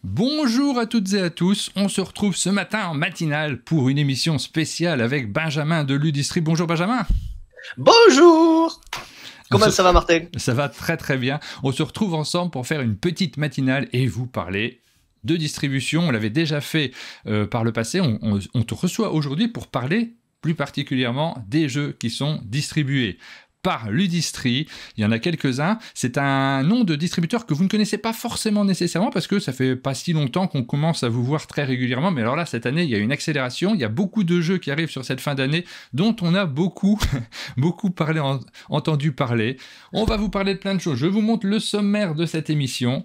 Bonjour à toutes et à tous, on se retrouve ce matin en matinale pour une émission spéciale avec Benjamin de Ludistri. Bonjour Benjamin. Bonjour. Comment ça va, Martin? Ça va très très bien. On se retrouve ensemble pour faire une petite matinale et vous parler de distribution. On l'avait déjà fait par le passé. On te reçoit aujourd'hui pour parler plus particulièrement des jeux qui sont distribués par Ludistri. Il y en a quelques-uns. C'est un nom de distributeur que vous ne connaissez pas forcément nécessairement parce que ça fait pas si longtemps qu'on commence à vous voir très régulièrement. Mais alors là, cette année, il y a une accélération. Il y a beaucoup de jeux qui arrivent sur cette fin d'année dont on a beaucoup entendu parler. On va vous parler de plein de choses. Je vous montre le sommaire de cette émission.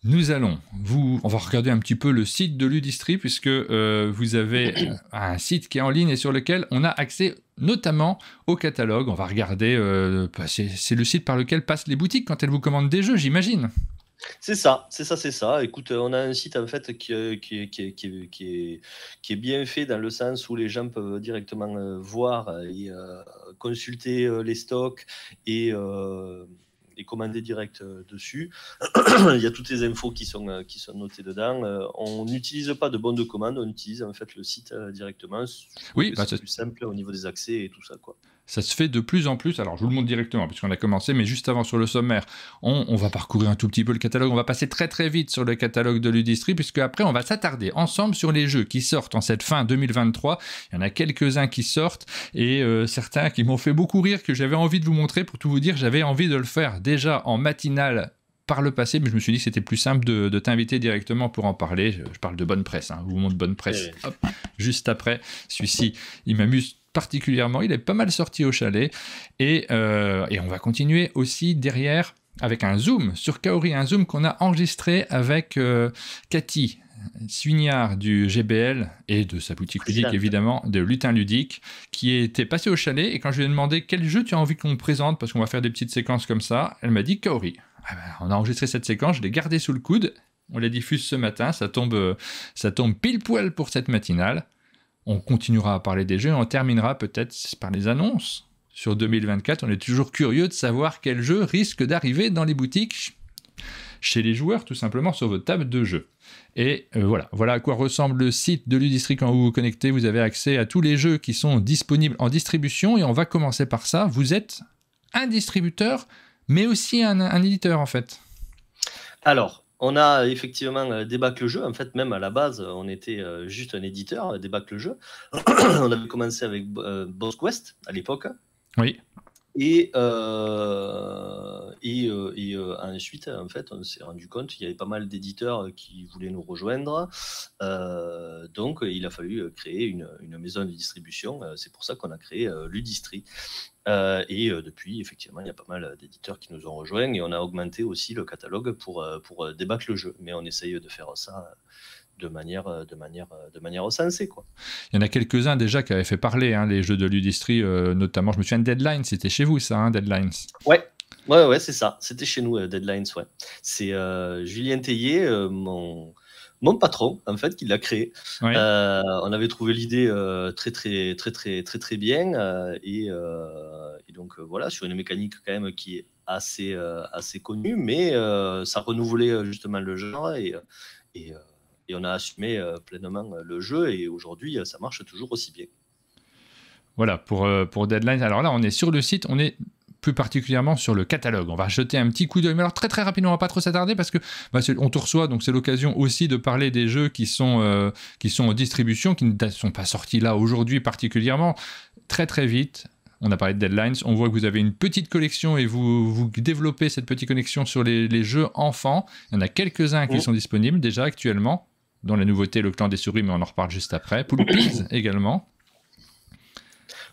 On va regarder un petit peu le site de Ludistri puisque vous avez un site qui est en ligne et sur lequel on a accès notamment au catalogue. On va regarder, c'est le site par lequel passent les boutiques quand elles vous commandent des jeux, j'imagine. C'est ça. Écoute, on a un site en fait qui est bien fait dans le sens où les gens peuvent directement voir et consulter les stocks et commander direct dessus. Il y a toutes les infos qui sont notées dedans. On n'utilise pas de bons de commande, on utilise en fait le site directement. Oui, c'est plus simple au niveau des accès et tout ça, quoi. Ça se fait de plus en plus. Alors, je vous le montre directement, puisqu'on a commencé, mais juste avant sur le sommaire, on va parcourir un tout petit peu le catalogue. On va passer très très vite sur le catalogue de Ludistri, puisque après, on va s'attarder ensemble sur les jeux qui sortent en cette fin 2023. Il y en a quelques-uns qui sortent, et certains qui m'ont fait beaucoup rire, que j'avais envie de vous montrer. Pour tout vous dire, j'avais envie de le faire déjà en matinale par le passé, mais je me suis dit que c'était plus simple de t'inviter directement pour en parler. Je parle de Bonne Presse, je vous montre Bonne Presse. Hop, juste après, celui-ci, il m'amuse particulièrement, il est pas mal sorti au chalet, et on va continuer aussi derrière avec un zoom sur Kaori, un zoom qu'on a enregistré avec Cathy Suignard du GBL et de sa boutique ludique évidemment, de Lutin Ludique, qui était passée au chalet, et quand je lui ai demandé quel jeu tu as envie qu'on présente, parce qu'on va faire des petites séquences comme ça, elle m'a dit Kaori. On a enregistré cette séquence, je l'ai gardée sous le coude, on la diffuse ce matin, ça tombe pile poil pour cette matinale. On continuera à parler des jeux et on terminera peut-être par les annonces sur 2024. On est toujours curieux de savoir quel jeu risque d'arriver dans les boutiques, chez les joueurs, tout simplement sur votre table de jeu. Et voilà à quoi ressemble le site de Ludistri. Quand vous vous connectez, vous avez accès à tous les jeux qui sont disponibles en distribution, et on va commencer par ça. Vous êtes un distributeur, mais aussi un éditeur en fait. Alors, on a effectivement Débac le jeu. En fait, même à la base, on était juste un éditeur, Débac le jeu. On avait commencé avec Boss Quest à l'époque. Oui. Et ensuite, en fait, on s'est rendu compte qu'il y avait pas mal d'éditeurs qui voulaient nous rejoindre. Donc, il a fallu créer une maison de distribution. C'est pour ça qu'on a créé Ludistri. Et depuis, effectivement, il y a pas mal d'éditeurs qui nous ont rejoints, et on a augmenté aussi le catalogue pour débattre le jeu. Mais on essaye de faire ça de manière sensée, quoi. Il y en a quelques-uns déjà qui avaient fait parler, les jeux de Ludistri, notamment, je me souviens de Deadlines, c'était chez vous ça, Deadlines? Ouais, c'est ça, c'était chez nous, Deadlines, ouais. C'est Julien Théier, mon patron, en fait, qui l'a créé. Ouais. On avait trouvé l'idée très bien, et donc voilà, sur une mécanique quand même qui est assez connue, mais ça renouvelait justement le genre, et on a assumé pleinement le jeu, et aujourd'hui, ça marche toujours aussi bien. Voilà, pour Deadline. Alors là, on est sur le site, on est plus particulièrement sur le catalogue. On va jeter un petit coup d'œil. Mais alors très très rapidement, on va pas trop s'attarder parce que on te reçoit, donc c'est l'occasion aussi de parler des jeux qui sont en distribution, qui ne sont pas sortis là aujourd'hui particulièrement. Très très vite, on a parlé de Deadlines, on voit que vous avez une petite collection et vous développez cette petite collection sur les jeux enfants. Il y en a quelques-uns qui sont disponibles déjà actuellement, dont la nouveauté, le clan des souris, mais on en reparle juste après. Poulpies également.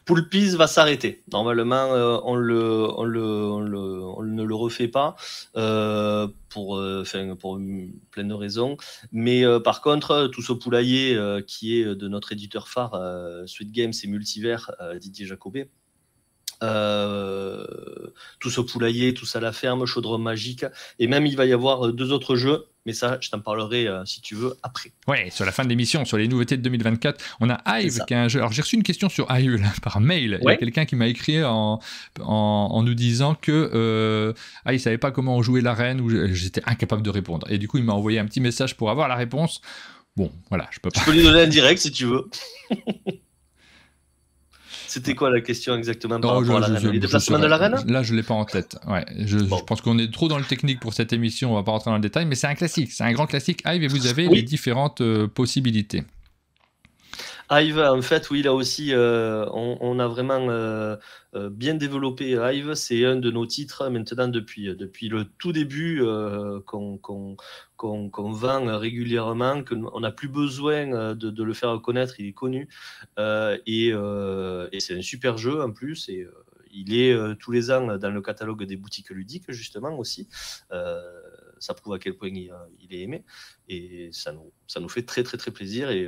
Poulpies va s'arrêter. Normalement, on ne le refait pas pour plein de raisons. Mais par contre, tout ce poulailler qui est de notre éditeur phare, Sweet Games et Multivers, Didier Jacobet. Tout ce poulailler, tout ça à la ferme, Chaudron Magique, et même il va y avoir 2 autres jeux mais ça, je t'en parlerai, si tu veux, après. Ouais, sur la fin de l'émission, sur les nouveautés de 2024, on a Hive qui est un jeu. Alors j'ai reçu une question sur Hive là, par mail. Il y a quelqu'un qui m'a écrit en nous disant que il savait pas comment jouer l'arène, ou j'étais incapable de répondre. Et du coup, il m'a envoyé un petit message pour avoir la réponse. Bon, voilà, je peux pas. Je peux lui donner un direct si tu veux. C'était quoi la question exactement par rapport à l'arène? Les déplacements de l'arène? Là, je ne l'ai pas en tête. Ouais, je pense qu'on est trop dans le technique pour cette émission, on ne va pas rentrer dans le détail, mais c'est un classique, c'est un grand classique Hive et vous avez les différentes possibilités. Hive, en fait, oui, là aussi, on a vraiment bien développé Hive. C'est un de nos titres maintenant depuis le tout début qu'on vend régulièrement, qu'on n'a plus besoin de le faire connaître, il est connu. Et c'est un super jeu en plus. Et il est tous les ans dans le catalogue des boutiques ludiques, justement aussi. Ça prouve à quel point il est aimé. Et ça nous fait très très très plaisir. Et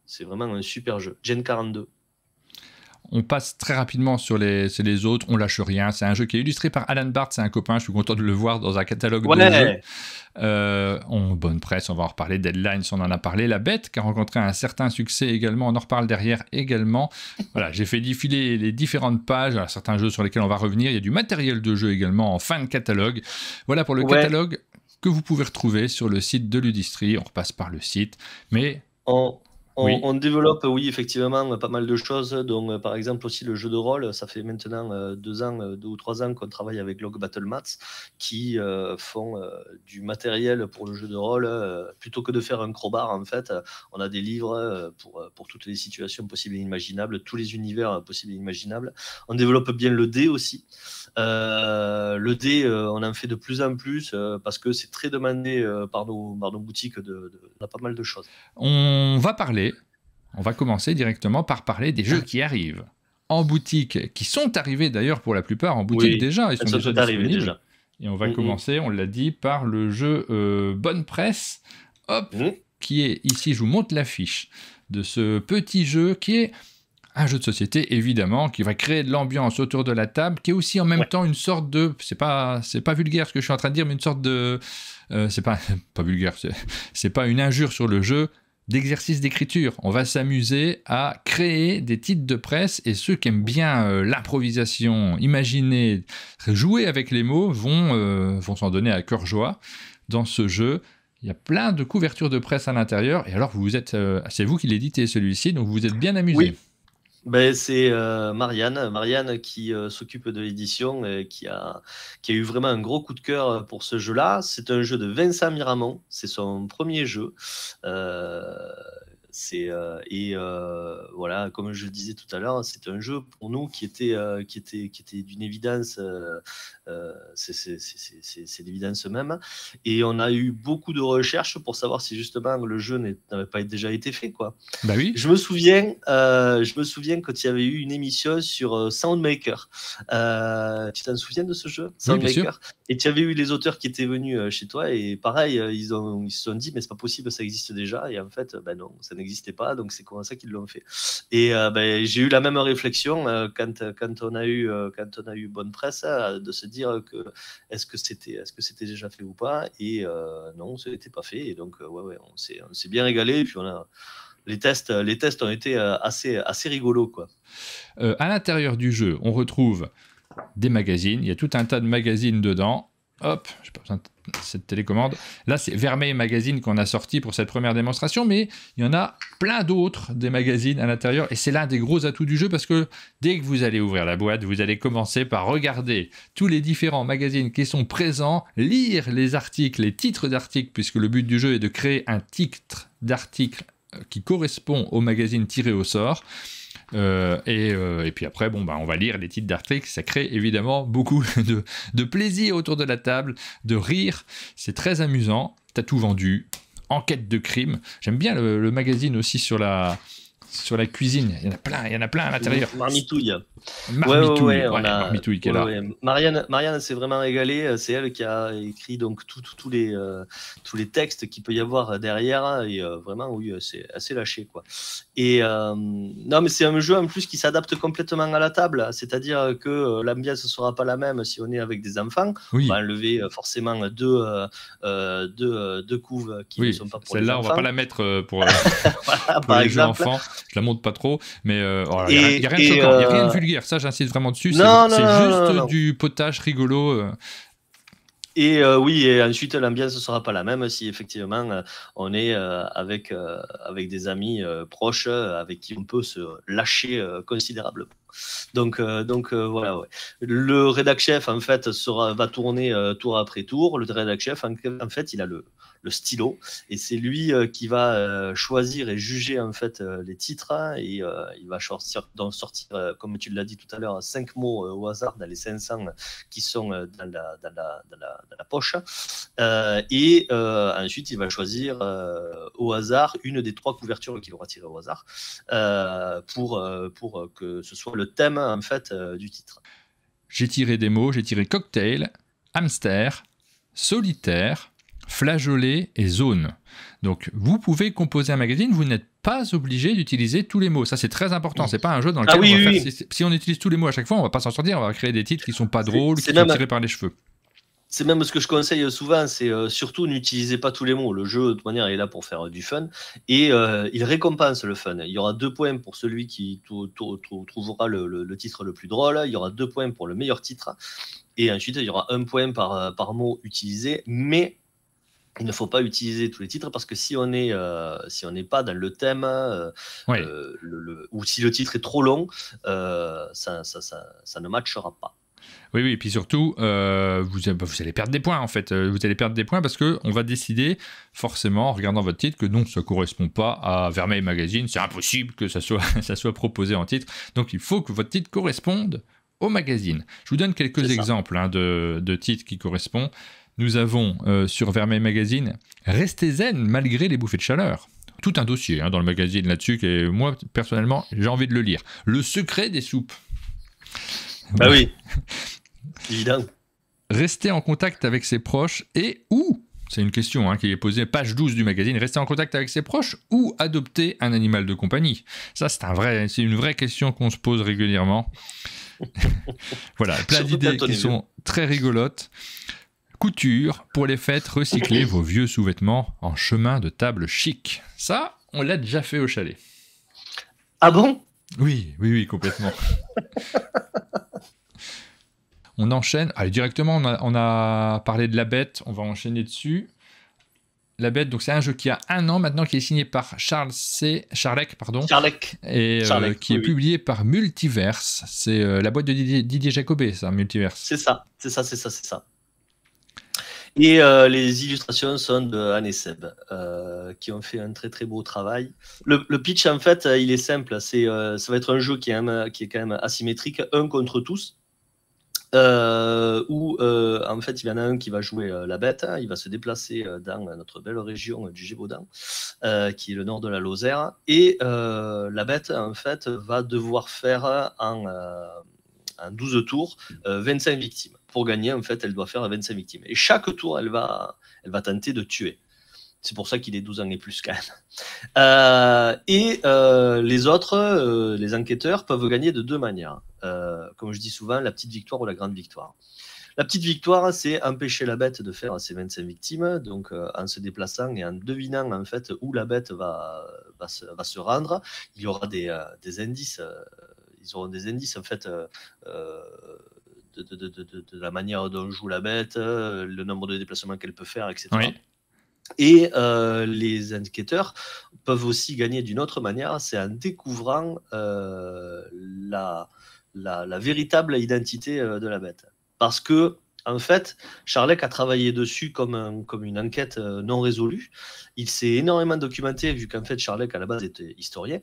c'est vraiment un super jeu. Gen 42. On passe très rapidement sur les autres, on lâche rien. C'est un jeu qui est illustré par Alan Bart, c'est un copain, je suis content de le voir dans un catalogue de jeux. Bonne presse, on va en reparler. Deadlines, on en a parlé. La Bête, qui a rencontré un certain succès également, on en reparle derrière également. Voilà, j'ai fait défiler les différentes pages, alors, certains jeux sur lesquels on va revenir. Il y a du matériel de jeu également en fin de catalogue. Voilà pour le catalogue que vous pouvez retrouver sur le site de Ludistri. On repasse par le site, mais... On développe, oui, effectivement, pas mal de choses. Donc, par exemple, aussi le jeu de rôle. Ça fait maintenant 2 ou 3 ans qu'on travaille avec Log Battle Mats qui font du matériel pour le jeu de rôle. Plutôt que de faire un crowbar, en fait, on a des livres pour toutes les situations possibles et imaginables, tous les univers possibles et imaginables. On développe bien le dé aussi. Le dé, on en fait de plus en plus parce que c'est très demandé par nos boutiques de pas mal de choses. On va commencer directement par parler des jeux qui arrivent en boutique, qui sont arrivés d'ailleurs pour la plupart en boutique déjà, ils sont déjà disponibles. Déjà. Et on va commencer, on l'a dit, par le jeu Bonne Presse, qui est ici, je vous montre l'affiche de ce petit jeu qui est un jeu de société, évidemment, qui va créer de l'ambiance autour de la table, qui est aussi en même temps une sorte de... C'est pas vulgaire ce que je suis en train de dire, mais une sorte de... c'est pas vulgaire, c'est pas une injure sur le jeu, d'exercice d'écriture. On va s'amuser à créer des titres de presse, et ceux qui aiment bien l'improvisation, imaginer, jouer avec les mots, vont s'en donner à cœur joie dans ce jeu. Il y a plein de couvertures de presse à l'intérieur, et alors c'est vous qui l'éditez celui-ci, donc vous vous êtes bien amusé. Oui. Ben, c'est Marianne qui s'occupe de l'édition et qui a eu vraiment un gros coup de cœur pour ce jeu-là. C'est un jeu de Vincent Miramont, c'est son premier jeu. Voilà, comme je le disais tout à l'heure, c'est un jeu pour nous qui était d'une évidence. C'est l'évidence même. Et on a eu beaucoup de recherches pour savoir si justement le jeu n'avait pas déjà été fait, quoi. Bah oui. Je me souviens quand il y avait eu une émission sur Soundmaker. Tu t'en souviens de ce jeu, Soundmaker? Et tu avais eu les auteurs qui étaient venus chez toi et pareil, ils se sont dit mais c'est pas possible, ça existe déjà. Et en fait, ben non, ça n'existait pas, donc c'est comme ça qu'ils l'ont fait. Et j'ai eu la même réflexion quand on a eu Bonne Presse, de se dire que est-ce que c'était déjà fait ou pas. Et non, ça n'était pas fait. Et donc on s'est bien régalé. Et puis les tests ont été assez rigolos, quoi. À l'intérieur du jeu, on retrouve des magazines. Il y a tout un tas de magazines dedans. Hop, j'ai pas besoin de cette télécommande. Là, c'est Vermeil Magazine qu'on a sorti pour cette première démonstration, mais il y en a plein d'autres, des magazines à l'intérieur, et c'est l'un des gros atouts du jeu, parce que dès que vous allez ouvrir la boîte, vous allez commencer par regarder tous les différents magazines qui sont présents, lire les articles, les titres d'articles, puisque le but du jeu est de créer un titre d'article qui correspond au magazine tiré au sort. Et puis après, on va lire les titres d'articles. Ça crée évidemment beaucoup de plaisir autour de la table, de rire. C'est très amusant. T'as tout vendu. Enquête de crime. J'aime bien le magazine aussi sur la cuisine. Il y en a plein à l'intérieur. Marmitouille. Marmitouille qui est là. Marianne s'est vraiment régalée. C'est elle qui a écrit donc tous tous les textes qu'il peut y avoir derrière, et vraiment, oui, c'est assez lâché, quoi. Et non, mais c'est un jeu en plus qui s'adapte complètement à la table, c'est-à-dire que l'ambiance ne sera pas la même si on est avec des enfants. Oui. On va enlever forcément deux couves qui ne sont pas pour les celle-là, enfants. on va pas la mettre pour, voilà, pour les jeux enfants. Je la montre pas trop, mais il n'y a rien de choquant, il n'y a rien de vulgaire. Ça, j'insiste vraiment dessus. C'est juste du potage rigolo. Et oui, et ensuite l'ambiance ne sera pas la même si effectivement on est avec des amis proches avec qui on peut se lâcher considérablement. Donc voilà, ouais. Le rédac chef en fait va tourner tour après tour. Le rédac chef en fait il a le stylo et c'est lui qui va choisir et juger en fait les titres, et il va sortir comme tu l'as dit tout à l'heure 5 mots au hasard dans les 500 qui sont dans la poche, et ensuite il va choisir au hasard une des 3 couvertures qu'il aura tirées au hasard pour que ce soit le thème en fait du titre. J'ai tiré des mots, j'ai tiré cocktail, hamster, solitaire, flageolet et zone. Donc vous pouvez composer un magazine, vous n'êtes pas obligé d'utiliser tous les mots. Ça c'est très important, c'est pas un jeu dans lequel si on utilise tous les mots à chaque fois, on va pas s'en sortir, on va créer des titres qui sont pas drôles, qui sont tirés par les cheveux. C'est même ce que je conseille souvent, c'est surtout n'utilisez pas tous les mots. Le jeu, de toute manière, est là pour faire du fun. Et il récompense le fun. Il y aura 2 points pour celui qui trouvera le titre le plus drôle. Il y aura 2 points pour le meilleur titre. Et ensuite, il y aura 1 point par mot utilisé. Mais il ne faut pas utiliser tous les titres parce que si on n'est pas dans le thème, ou si le titre est trop long, ça ne matchera pas. Oui, et puis surtout, vous allez perdre des points en fait. Vous allez perdre des points parce qu'on va décider forcément en regardant votre titre que non, ça ne correspond pas à Vermeil Magazine. C'est impossible que ça soit proposé en titre. Donc il faut que votre titre corresponde au magazine. Je vous donne quelques exemples de titres qui correspondent. Nous avons sur Vermeil Magazine « Restez zen malgré les bouffées de chaleur ». Tout un dossier dans le magazine là-dessus, et moi personnellement j'ai envie de le lire. « Le secret des soupes ». Bah oui. Évidemment. Rester en contact avec ses proches c'est une question qui est posée, page 12 du magazine, rester en contact avec ses proches ou adopter un animal de compagnie. Ça, c'est une vraie question qu'on se pose régulièrement. Voilà, plein d'idées qui sont très rigolotes. Couture, pour les fêtes, recyclez vos vieux sous-vêtements en chemin de table chic. Ça, on l'a déjà fait au chalet. Ah bon ? Oui, complètement. On enchaîne. Allez, directement, on a parlé de La Bête. On va enchaîner dessus. La Bête, donc c'est un jeu qui a 1 an maintenant, qui est signé par Charlec, et qui est publié par Multiverse. C'est la boîte de Didier Jacobet, ça, Multiverse. C'est ça. Et les illustrations sont de Anne et Seb, qui ont fait un très très beau travail. Le pitch, en fait, il est simple. Ça va être un jeu qui est quand même asymétrique, 1 contre tous. Où en fait il y en a un qui va jouer la bête, il va se déplacer dans notre belle région du Gévaudan, qui est le nord de la Lozère, et la bête en fait va devoir faire en 12 tours 25 victimes. Pour gagner, en fait, elle doit faire 25 victimes. Et chaque tour, elle va tenter de tuer. C'est pour ça qu'il est 12 ans et plus quand même. Les autres, les enquêteurs, peuvent gagner de 2 manières. Comme je dis souvent, la petite victoire ou la grande victoire. La petite victoire, c'est empêcher la bête de faire ses 25 victimes, donc en se déplaçant et en devinant en fait où la bête va se rendre. Il y aura des indices. Ils auront des indices en fait de la manière dont joue la bête, le nombre de déplacements qu'elle peut faire, etc. Oui. Et les enquêteurs peuvent aussi gagner d'une autre manière, c'est en découvrant la véritable identité de la bête. Parce que, en fait, Charlec a travaillé dessus comme une enquête non résolue. Il s'est énormément documenté, vu qu'en fait, Charlec, à la base, était historien.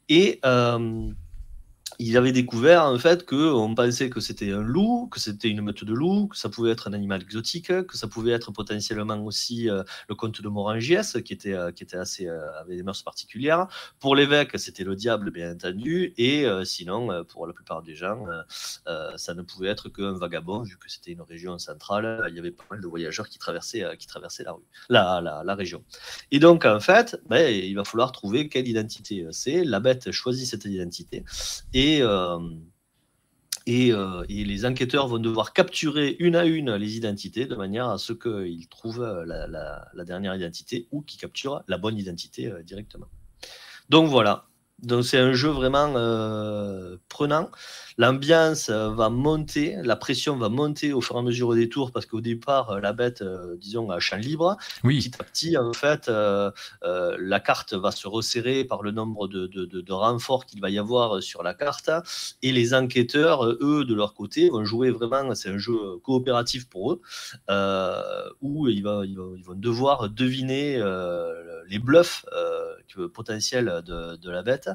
Et il avait découvert en fait qu'on pensait que c'était un loup, que c'était une meute de loups, que ça pouvait être un animal exotique, que ça pouvait être potentiellement aussi le comte de Morangiès, qui était assez avait des mœurs particulières. Pour l'évêque, c'était le diable, bien entendu, et sinon, pour la plupart des gens, ça ne pouvait être qu'un vagabond, vu que c'était une région centrale. Il y avait pas mal de voyageurs qui traversaient la région. Et donc, en fait, il va falloir trouver quelle identité c'est. La bête choisit cette identité. Et les enquêteurs vont devoir capturer une à une les identités de manière à ce qu'ils trouvent la dernière identité ou qu'ils capturent la bonne identité directement. Donc voilà. Donc c'est un jeu vraiment prenant. L'ambiance va monter, la pression va monter au fur et à mesure des tours parce qu'au départ, la bête, disons, a champ libre. Oui. Petit à petit, en fait, la carte va se resserrer par le nombre de renforts qu'il va y avoir sur la carte. Et les enquêteurs, eux, de leur côté, vont jouer vraiment, c'est un jeu coopératif pour eux, où ils vont devoir deviner les bluffs potentiels de la bête.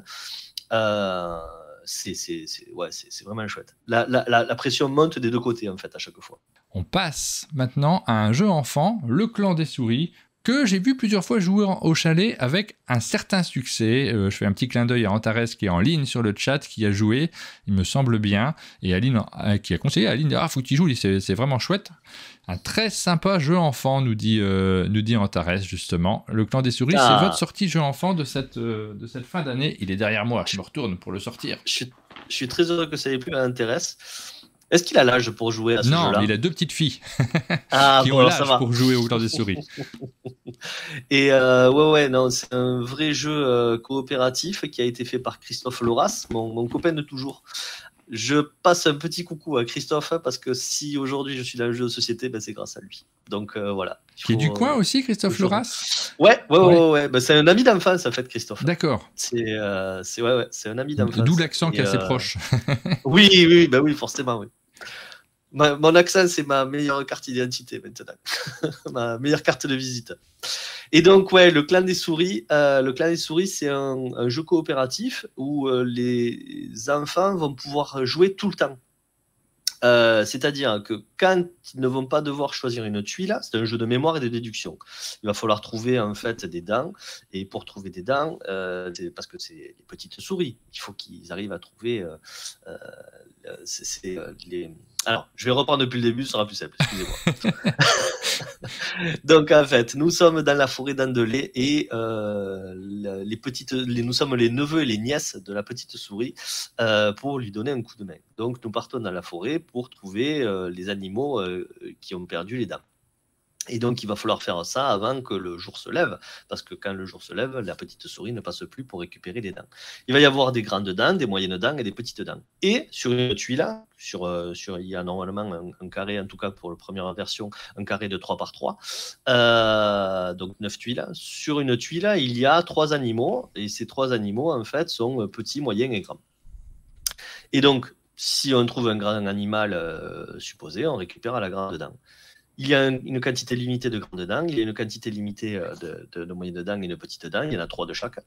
C'est vraiment chouette. La pression monte des deux côtés, en fait, à chaque fois. On passe maintenant à un jeu enfant, Le Clan des Souris, que j'ai vu plusieurs fois jouer au chalet avec un certain succès. Je fais un petit clin d'œil à Antares qui est en ligne sur le chat, qui a joué, il me semble bien, et Aline qui a conseillé à Aline, faut que tu joues, c'est vraiment chouette. Un très sympa jeu enfant, nous dit Antares, justement. Le Clan des Souris, c'est votre sortie jeu enfant de cette fin d'année. Il est derrière moi, je me retourne pour le sortir. Je suis très heureux que ça ait plu à Antares. Est-ce qu'il a l'âge pour jouer à ce jeu-là ? Non, il a 2 petites filles qui ont l'âge pour jouer au Clan des Souris. Et non, c'est un vrai jeu coopératif qui a été fait par Christophe Loras, mon copain de toujours. Je passe un petit coucou à Christophe parce que si aujourd'hui je suis dans le jeu de société, c'est grâce à lui. Donc voilà. Qui est du coin aussi, Christophe Loras ? Ouais. C'est un ami d'enfance en fait, Christophe. D'accord. C'est un ami d'enfance. D'où l'accent qui est assez proche. Oui, forcément, oui. Mon accent, c'est ma meilleure carte d'identité maintenant. Ma meilleure carte de visite. Et donc, le Clan des Souris, c'est un jeu coopératif où les enfants vont pouvoir jouer tout le temps. C'est-à-dire que quand ils ne vont pas devoir choisir une tuile, c'est un jeu de mémoire et de déduction. Il va falloir trouver en fait des dents, et pour trouver des dents, parce que c'est les petites souris, il faut qu'ils arrivent à trouver les... Alors, je vais reprendre depuis le début, ce sera plus simple, excusez-moi. Donc, en fait, nous sommes dans la forêt d'Andelay et nous sommes les neveux et les nièces de la petite souris pour lui donner un coup de main. Donc, nous partons dans la forêt pour trouver les animaux qui ont perdu les dents. Et donc, il va falloir faire ça avant que le jour se lève, parce que quand le jour se lève, la petite souris ne passe plus pour récupérer les dents. Il va y avoir des grandes dents, des moyennes dents et des petites dents. Et sur une tuile, il y a normalement un carré, en tout cas pour la première version, un carré de 3 par 3, donc 9 tuiles. Sur une tuile, il y a 3 animaux, et ces 3 animaux, en fait, sont petits, moyens et grands. Et donc, si on trouve un grand animal supposé, on récupère la grande dent. Il y a une quantité limitée de grandes dents, il y a une quantité limitée de moyennes dents et de petites dents, il y en a 3 de chaque.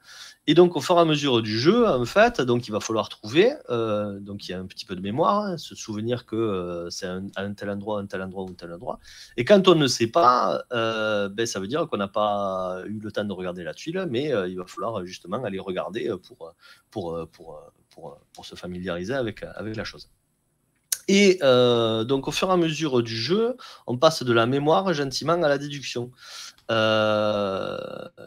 Et donc, au fur et à mesure du jeu, en fait, donc il va falloir trouver, donc il y a un petit peu de mémoire, se souvenir que c'est un tel endroit, un tel endroit ou un tel endroit. Et quand on ne sait pas, ça veut dire qu'on n'a pas eu le temps de regarder la tuile, mais il va falloir justement aller regarder pour se familiariser avec la chose. Et donc, au fur et à mesure du jeu, on passe de la mémoire gentiment à la déduction.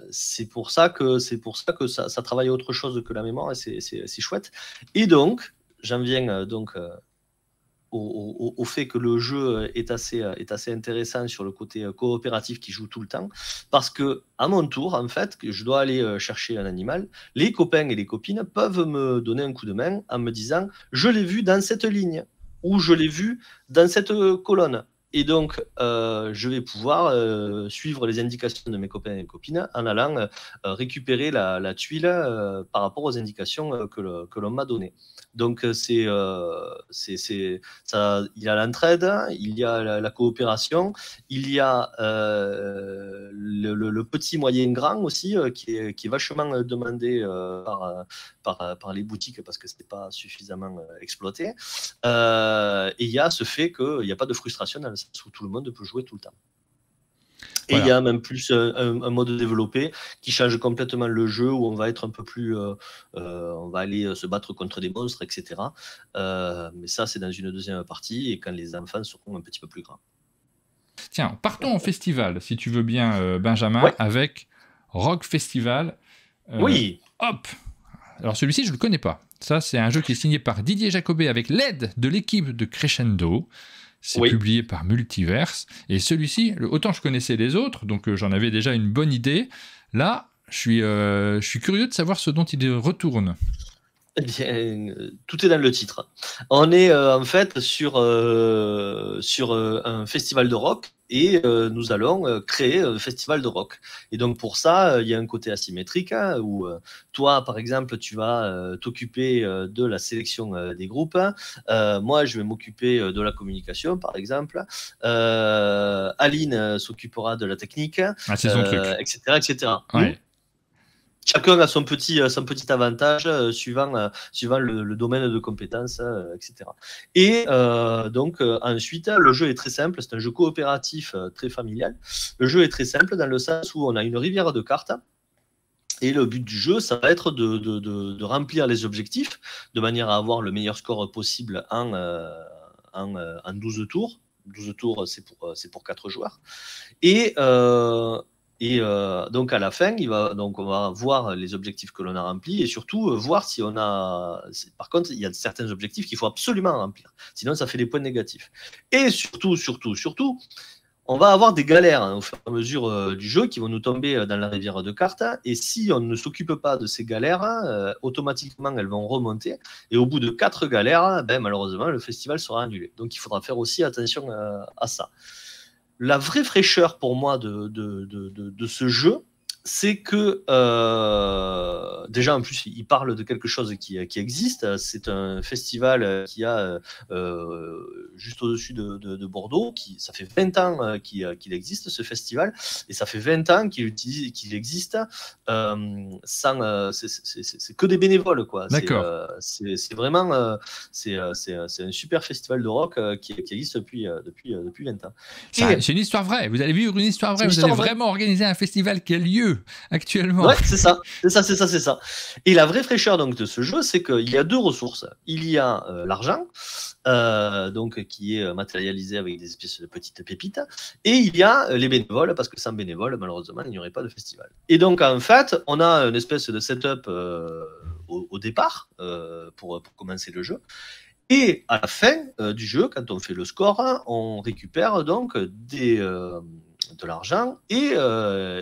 C'est pour ça que ça travaille autre chose que la mémoire, et c'est chouette. Et donc, j'en viens au fait que le jeu est assez intéressant sur le côté coopératif qui joue tout le temps, parce que à mon tour, en fait, que je dois aller chercher un animal, les copains et les copines peuvent me donner un coup de main en me disant « je l'ai vu dans cette ligne ». Ou je l'ai vu dans cette colonne. Et donc, je vais pouvoir suivre les indications de mes copains et copines en allant récupérer la tuile par rapport aux indications que l'on m'a données. Donc, il y a l'entraide, il y a la coopération, il y a le le petit moyen grand aussi, qui est vachement demandé par les boutiques parce que c'est pas suffisamment exploité. Et il y a ce fait qu'il n'y a pas de frustration dans le sens où tout le monde peut jouer tout le temps. Et il y a même plus un mode développé qui change complètement le jeu, où on va être un peu plus, on va aller se battre contre des monstres, etc. Mais ça, c'est dans une deuxième partie et quand les enfants seront un petit peu plus grands. Tiens, partons en festival, si tu veux bien, Benjamin, Ouais. avec Rock Festival. Oui. Hop. Alors celui-ci, je ne le connais pas. Ça, c'est un jeu qui est signé par Didier Jacobet avec l'aide de l'équipe de Crescendo. C'est publié par Multiverse. Et celui-ci, autant je connaissais les autres, donc j'en avais déjà une bonne idée. Là, je suis curieux de savoir ce dont il retourne. Eh bien, tout est dans le titre. On est en fait sur un festival de rock et nous allons créer un festival de rock. Et donc pour ça, il y a un côté asymétrique où toi, par exemple, tu vas t'occuper de la sélection des groupes. Moi, je vais m'occuper de la communication, par exemple. Aline s'occupera de la technique, c'est son truc. etc., etc. Ouais. Chacun a son petit avantage suivant le domaine de compétences, etc. Et donc ensuite, le jeu est très simple. C'est un jeu coopératif très familial. Le jeu est très simple dans le sens où on a une rivière de cartes. Et le but du jeu, ça va être de remplir les objectifs de manière à avoir le meilleur score possible en 12 tours. 12 tours, c'est pour 4 joueurs. Et donc à la fin, on va voir les objectifs que l'on a remplis et surtout voir si on a. Par contre, il y a certains objectifs qu'il faut absolument remplir. Sinon, ça fait des points négatifs. Et surtout, on va avoir des galères au fur et à mesure du jeu qui vont nous tomber dans la rivière de cartes. Et si on ne s'occupe pas de ces galères, automatiquement, elles vont remonter. Et au bout de 4 galères, malheureusement, le festival sera annulé. Donc, il faudra faire aussi attention à ça. La vraie fraîcheur pour moi de ce jeu, c'est que déjà en plus il parle de quelque chose qui existe. C'est un festival qui a juste au-dessus de Bordeaux, ça fait 20 ans qu'il existe ce festival, et ça fait 20 ans qu'il existe sans c'est que des bénévoles quoi. D'accord. C'est vraiment c'est un super festival de rock qui existe depuis 20 ans. C'est une histoire vraie. Vous allez vivre une histoire vraie. Vous allez vraiment organiser un festival qui a lieu actuellement. Ouais, c'est ça. Et la vraie fraîcheur donc de ce jeu, c'est qu'il y a 2 ressources. Il y a l'argent, donc qui est matérialisé avec des espèces de petites pépites, et il y a les bénévoles, parce que sans bénévoles, malheureusement, il n'y aurait pas de festival. Et donc en fait, on a une espèce de setup au départ pour commencer le jeu. Et à la fin du jeu, quand on fait le score, on récupère donc de l'argent et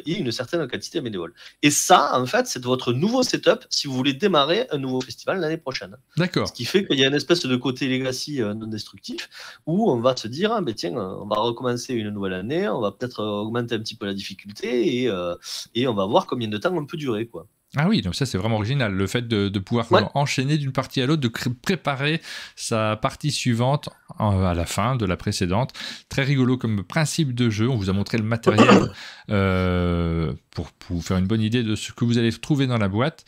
une certaine quantité de bénévoles. Et ça, en fait, c'est votre nouveau setup si vous voulez démarrer un nouveau festival l'année prochaine. D'accord. Ce qui fait qu'il y a une espèce de côté legacy non destructif où on va se dire, tiens, on va recommencer une nouvelle année, on va peut-être augmenter un petit peu la difficulté et on va voir combien de temps on peut durer, quoi. Ah oui, donc ça c'est vraiment original, le fait de pouvoir enchaîner d'une partie à l'autre, de préparer sa partie suivante à la fin de la précédente. Très rigolo comme principe de jeu, on vous a montré le matériel pour vous faire une bonne idée de ce que vous allez trouver dans la boîte.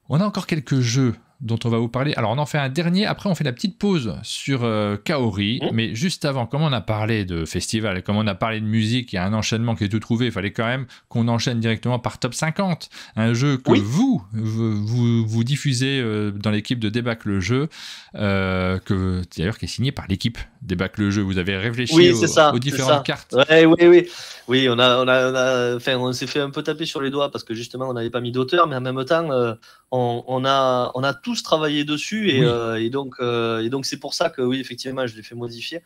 On a encore quelques jeux dont on va vous parler. Alors on en fait un dernier, après on fait la petite pause sur Kaori, mais juste avant, comme on a parlé de festival et comme on a parlé de musique, il y a un enchaînement qui est tout trouvé, il fallait quand même qu'on enchaîne directement par Top 50, un jeu que vous diffusez dans l'équipe de Débac le jeu, d'ailleurs qui est signé par l'équipe Débac le jeu. Vous avez réfléchi aux différentes cartes. Oui, on s'est fait un peu taper sur les doigts parce que justement on n'avait pas mis d'auteur, mais en même temps on a tous travaillé dessus et donc c'est pour ça que oui, effectivement, je l'ai fait modifier.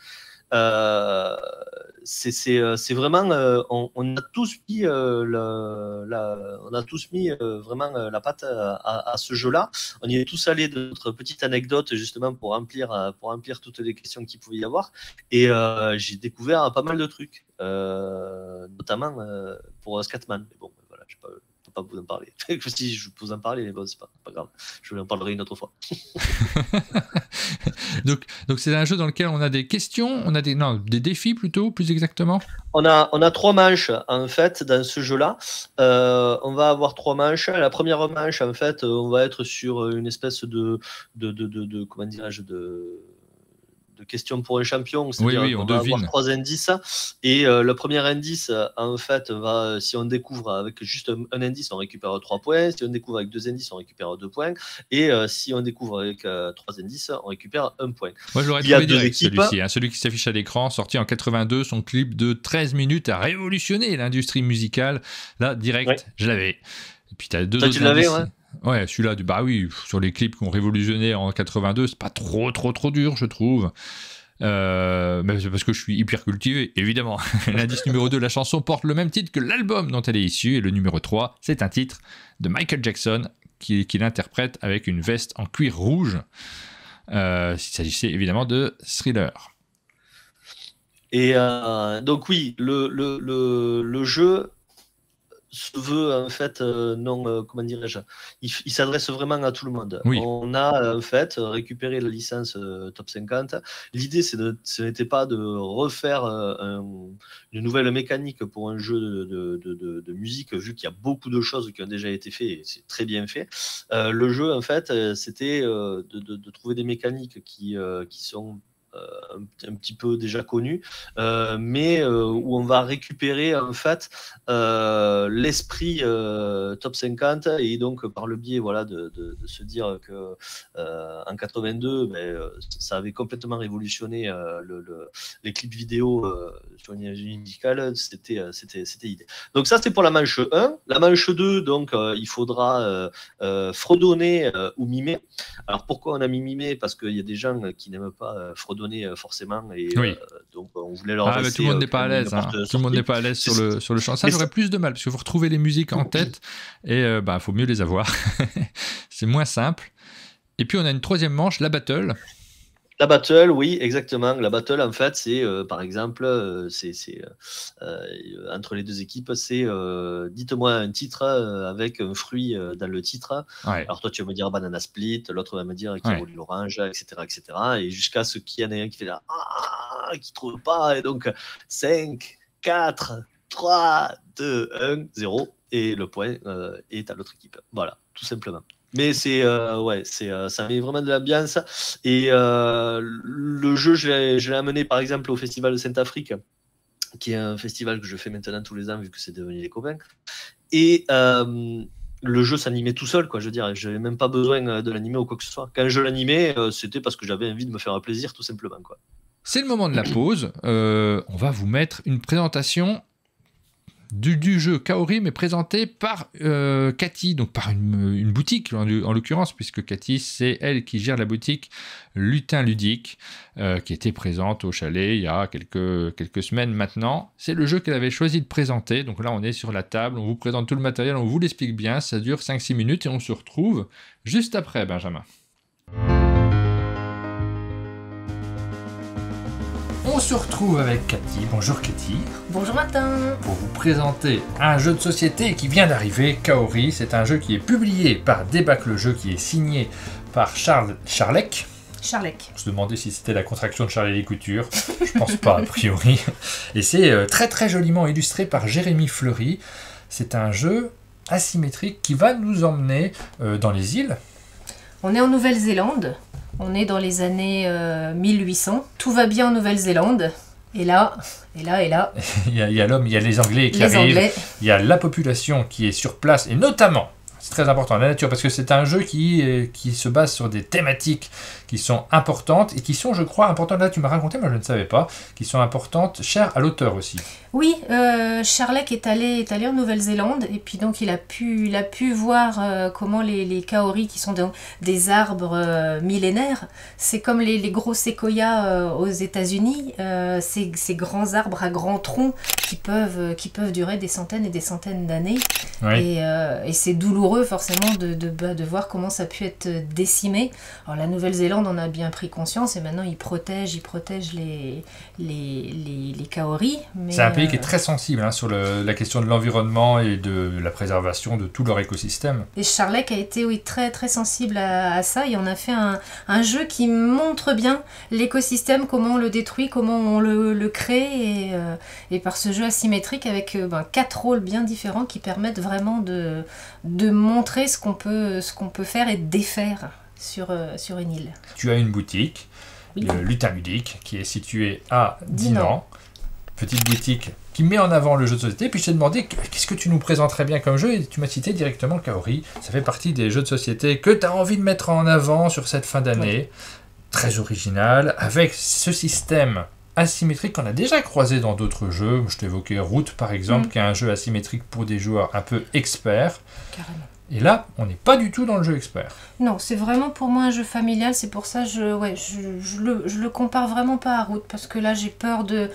C'est vraiment on a tous mis vraiment la patte à ce jeu-là. On y est tous allés de notre petite anecdote justement pour remplir toutes les questions qu'il pouvait y avoir, et j'ai découvert pas mal de trucs, notamment pour Scatman. Mais bon, voilà, je peux peux pas vous en parler. Si je peux vous en parler, mais bon, c'est pas grave. Je vous en parlerai une autre fois. donc c'est un jeu dans lequel on a des questions, on a des défis plutôt, plus exactement. On a 3 manches en fait dans ce jeu-là. On va avoir 3 manches. La première manche, en fait, on va être sur une espèce de comment dirais-je, de questions pour un champion, c'est-à-dire qu'on va avoir 3 indices et le premier indice en fait va, si on découvre avec juste un indice, on récupère 3 points, si on découvre avec 2 indices, on récupère 2 points et si on découvre avec 3 indices, on récupère 1 point. Moi je l'aurais trouvé direct celui-ci, hein, celui qui s'affiche à l'écran, sorti en 82, son clip de 13 minutes a révolutionné l'industrie musicale, là direct, je l'avais. Et puis tu as 2 autres tu l'avais, ouais. Ouais, celui-là, bah oui, sur les clips qui ont révolutionné en 82, c'est pas trop dur, je trouve. Mais c'est parce que je suis hyper cultivé, évidemment. L'indice numéro 2, la chanson porte le même titre que l'album dont elle est issue, et le numéro 3, c'est un titre de Michael Jackson qu'il interprète avec une veste en cuir rouge. Il s'agissait évidemment de Thriller. Et donc oui, le jeu se veut en fait comment dirais-je, il s'adresse vraiment à tout le monde. Oui. On a en fait récupéré la licence Top 50. L'idée ce n'était pas de refaire une nouvelle mécanique pour un jeu de musique, vu qu'il y a beaucoup de choses qui ont déjà été faites et c'est très bien fait. Le jeu en fait c'était de trouver des mécaniques qui sont un petit peu déjà connu, mais où on va récupérer en fait l'esprit Top 50 et donc par le biais de se dire que en 82 ça avait complètement révolutionné les clips vidéo sur l'énergie musicale, c'était l'idée. Donc ça c'est pour la manche 1. La manche 2, donc il faudra fredonner ou mimer. Alors pourquoi on a mis mimer? Parce qu'il y a des gens qui n'aiment pas fredonner forcément et donc on voulait leur tout le monde n'est pas à l'aise, tout le monde n'est pas à l'aise sur le chant. Ça j'aurais plus de mal parce qu'il faut retrouver les musiques en tête et faut mieux les avoir. C'est moins simple. Et puis on a une troisième manche, la battle. La battle, oui, exactement. La battle, en fait, c'est par exemple, entre les deux équipes, c'est dites-moi un titre avec un fruit dans le titre. Ouais. Alors toi, tu vas me dire banana split, l'autre va me dire qui roule l'orange, etc., etc. Et jusqu'à ce qu'il y en ait un qui fait là, qui trouve pas. Et donc 5, 4, 3, 2, 1, 0. Et le point est à l'autre équipe. Voilà, tout simplement. Mais ça met vraiment de l'ambiance. Et le jeu, je l'ai amené par exemple au Festival de Saint-Afrique, qui est un festival que je fais maintenant tous les ans vu que c'est devenu les copains. Et le jeu s'animait tout seul, quoi. Je veux dire, je n'avais même pas besoin de l'animer ou quoi que ce soit. Quand je l'animais, c'était parce que j'avais envie de me faire un plaisir, tout simplement, quoi. C'est le moment de la pause. On va vous mettre une présentation du jeu Kaori, mais présenté par Cathy, donc par une boutique en l'occurrence, puisque Cathy, c'est elle qui gère la boutique Lutin Ludique, qui était présente au chalet il y a quelques semaines maintenant. C'est le jeu qu'elle avait choisi de présenter, donc là on est sur la table, on vous présente tout le matériel, on vous l'explique bien, ça dure 5-6 minutes et on se retrouve juste après, Benjamin. On se retrouve avec Cathy. Bonjour Cathy. Bonjour Martin. Pour vous présenter un jeu de société qui vient d'arriver, Kaori. C'est un jeu qui est publié par Débac le jeu, qui est signé par Charlec. On se demandait si c'était la contraction de Charlie les Coutures. Je pense pas, a priori. Et c'est très très joliment illustré par Jérémy Fleury. C'est un jeu asymétrique qui va nous emmener dans les îles. On est en Nouvelle-Zélande. On est dans les années 1800. Tout va bien en Nouvelle-Zélande. Et là... il y a l'homme, il y a les Anglais qui arrivent. Il y a la population qui est sur place. Et notamment, c'est très important, la nature. Parce que c'est un jeu qui se base sur des thématiques qui sont importantes. Et qui sont, je crois, importantes. Là, tu m'as raconté, moi je ne savais pas. Qui sont importantes, chères à l'auteur aussi. Oui, Charlec est allé en Nouvelle-Zélande et puis donc il a pu voir comment les kaori, qui sont des arbres millénaires, c'est comme les gros séquoias aux États-Unis, ces grands arbres à grands troncs qui peuvent durer des centaines et des centaines d'années. Oui. Et c'est douloureux forcément de voir comment ça a pu être décimé. Alors la Nouvelle-Zélande en a bien pris conscience et maintenant ils protègent les kaori. Mais, c'est un pays pays qui est très sensible sur la question de l'environnement et de la préservation de tout leur écosystème. Et Charlec a été très très sensible à ça et on a fait un jeu qui montre bien l'écosystème, comment on le détruit, comment on le crée et par ce jeu asymétrique avec 4 rôles bien différents qui permettent vraiment de montrer ce qu'on peut faire et défaire sur une île. Tu as une boutique, oui. Le Lutin Ludique, qui est située à Dinan. Dinan. Petite boutique qui met en avant le jeu de société. Puis je t'ai demandé qu'est-ce que tu nous présenterais bien comme jeu et tu m'as cité directement Kaori. Ça fait partie des jeux de société que tu as envie de mettre en avant sur cette fin d'année. Oui. Très original, avec ce système asymétrique qu'on a déjà croisé dans d'autres jeux. Je t'évoquais Route par exemple, qui est un jeu asymétrique pour des joueurs un peu experts. Carrément. Et là, on n'est pas du tout dans le jeu expert. Non, c'est vraiment pour moi un jeu familial, c'est pour ça je le compare vraiment pas à Route, parce que là j'ai peur de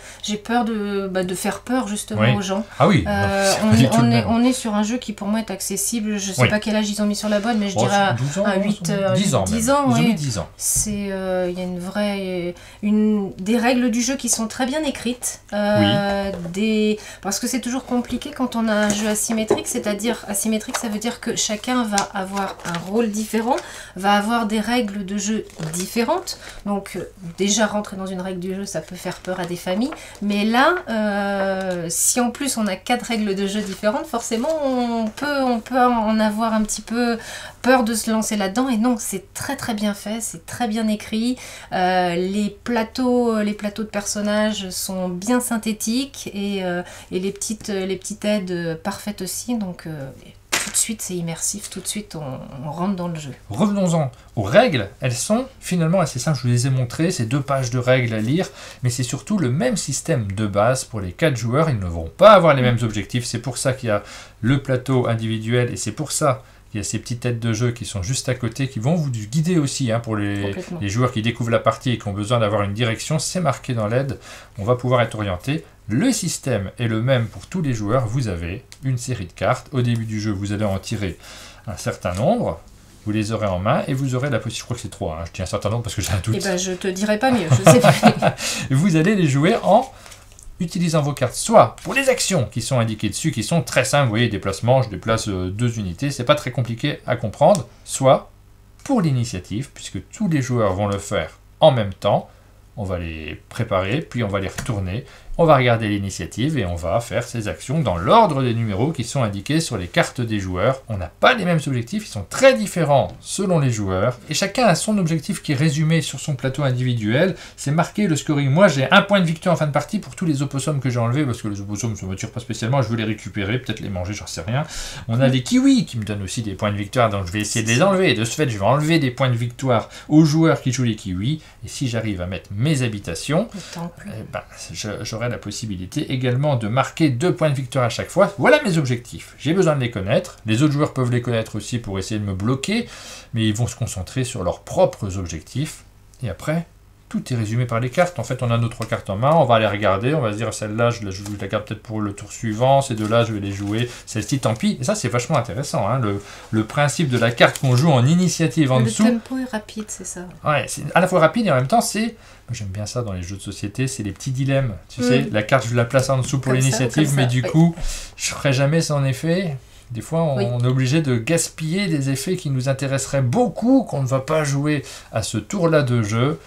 faire peur justement aux gens. Ah oui, on est sur un jeu qui pour moi est accessible, je sais pas quel âge ils ont mis sur la boîte, mais je dirais à 10 ans. Ils ont mis 10 ans. Il y a une vraie des règles du jeu qui sont très bien écrites. Parce que c'est toujours compliqué quand on a un jeu asymétrique, c'est-à-dire asymétrique, ça veut dire que chacun va avoir un rôle différent, va avoir des règles de jeu différentes. Donc déjà rentrer dans une règle du jeu, ça peut faire peur à des familles. Mais là, si en plus on a 4 règles de jeu différentes, forcément on peut en avoir un petit peu peur de se lancer là-dedans. Et non, c'est très très bien fait, c'est très bien écrit. Les plateaux de personnages sont bien synthétiques et les petites aides parfaites aussi. Donc tout de suite c'est immersif, tout de suite on rentre dans le jeu. Revenons-en aux règles, elles sont finalement assez simples, je vous les ai montrées, c'est 2 pages de règles à lire, mais c'est surtout le même système de base pour les 4 joueurs, ils ne vont pas avoir les mêmes objectifs, c'est pour ça qu'il y a le plateau individuel et c'est pour ça qu'il y a ces petites têtes de jeu qui sont juste à côté, qui vont vous guider aussi pour les joueurs qui découvrent la partie et qui ont besoin d'avoir une direction, c'est marqué dans l'aide, on va pouvoir être orienté. Le système est le même pour tous les joueurs, vous avez une série de cartes, au début du jeu vous allez en tirer un certain nombre, vous les aurez en main et vous aurez la possibilité, je crois que c'est 3, je dis un certain nombre parce que j'ai un doute. Eh ben je te dirai pas mieux, je sais pas. Vous allez les jouer en utilisant vos cartes, soit pour les actions qui sont indiquées dessus, qui sont très simples, vous voyez, déplacement, je déplace 2 unités, c'est pas très compliqué à comprendre, soit pour l'initiative, puisque tous les joueurs vont le faire en même temps, on va les préparer, puis on va les retourner, on va regarder l'initiative et on va faire ces actions dans l'ordre des numéros qui sont indiqués sur les cartes des joueurs. On n'a pas les mêmes objectifs, ils sont très différents selon les joueurs. Et chacun a son objectif qui est résumé sur son plateau individuel. C'est marqué le scoring. Moi, j'ai 1 point de victoire en fin de partie pour tous les opossums que j'ai enlevés, parce que les opossums ne me tirent pas spécialement, je veux les récupérer, peut-être les manger, j'en sais rien. On a les kiwis qui me donnent aussi des points de victoire, donc je vais essayer de les enlever. De ce fait, je vais enlever des points de victoire aux joueurs qui jouent les kiwis. Et si j'arrive à mettre mes habitations, j'aurai la possibilité également de marquer 2 points de victoire à chaque fois. Voilà mes objectifs. J'ai besoin de les connaître. Les autres joueurs peuvent les connaître aussi pour essayer de me bloquer, mais ils vont se concentrer sur leurs propres objectifs. Et après, tout est résumé par les cartes. En fait, on a nos 3 cartes en main, on va les regarder, on va se dire celle-là, je la garde peut-être pour le tour suivant, ces 2-là, je vais les jouer, celle-ci, tant pis. Et ça, c'est vachement intéressant, le principe de la carte qu'on joue en initiative en dessous. Le tempo est rapide, c'est ça. Ouais, c'est à la fois rapide et en même temps, j'aime bien ça dans les jeux de société, c'est les petits dilemmes. Tu sais, la carte, je la place en dessous pour l'initiative, mais du coup, je ferai jamais son effet. Des fois, on est obligé de gaspiller des effets qui nous intéresseraient beaucoup, qu'on ne va pas jouer à ce tour-là de jeu.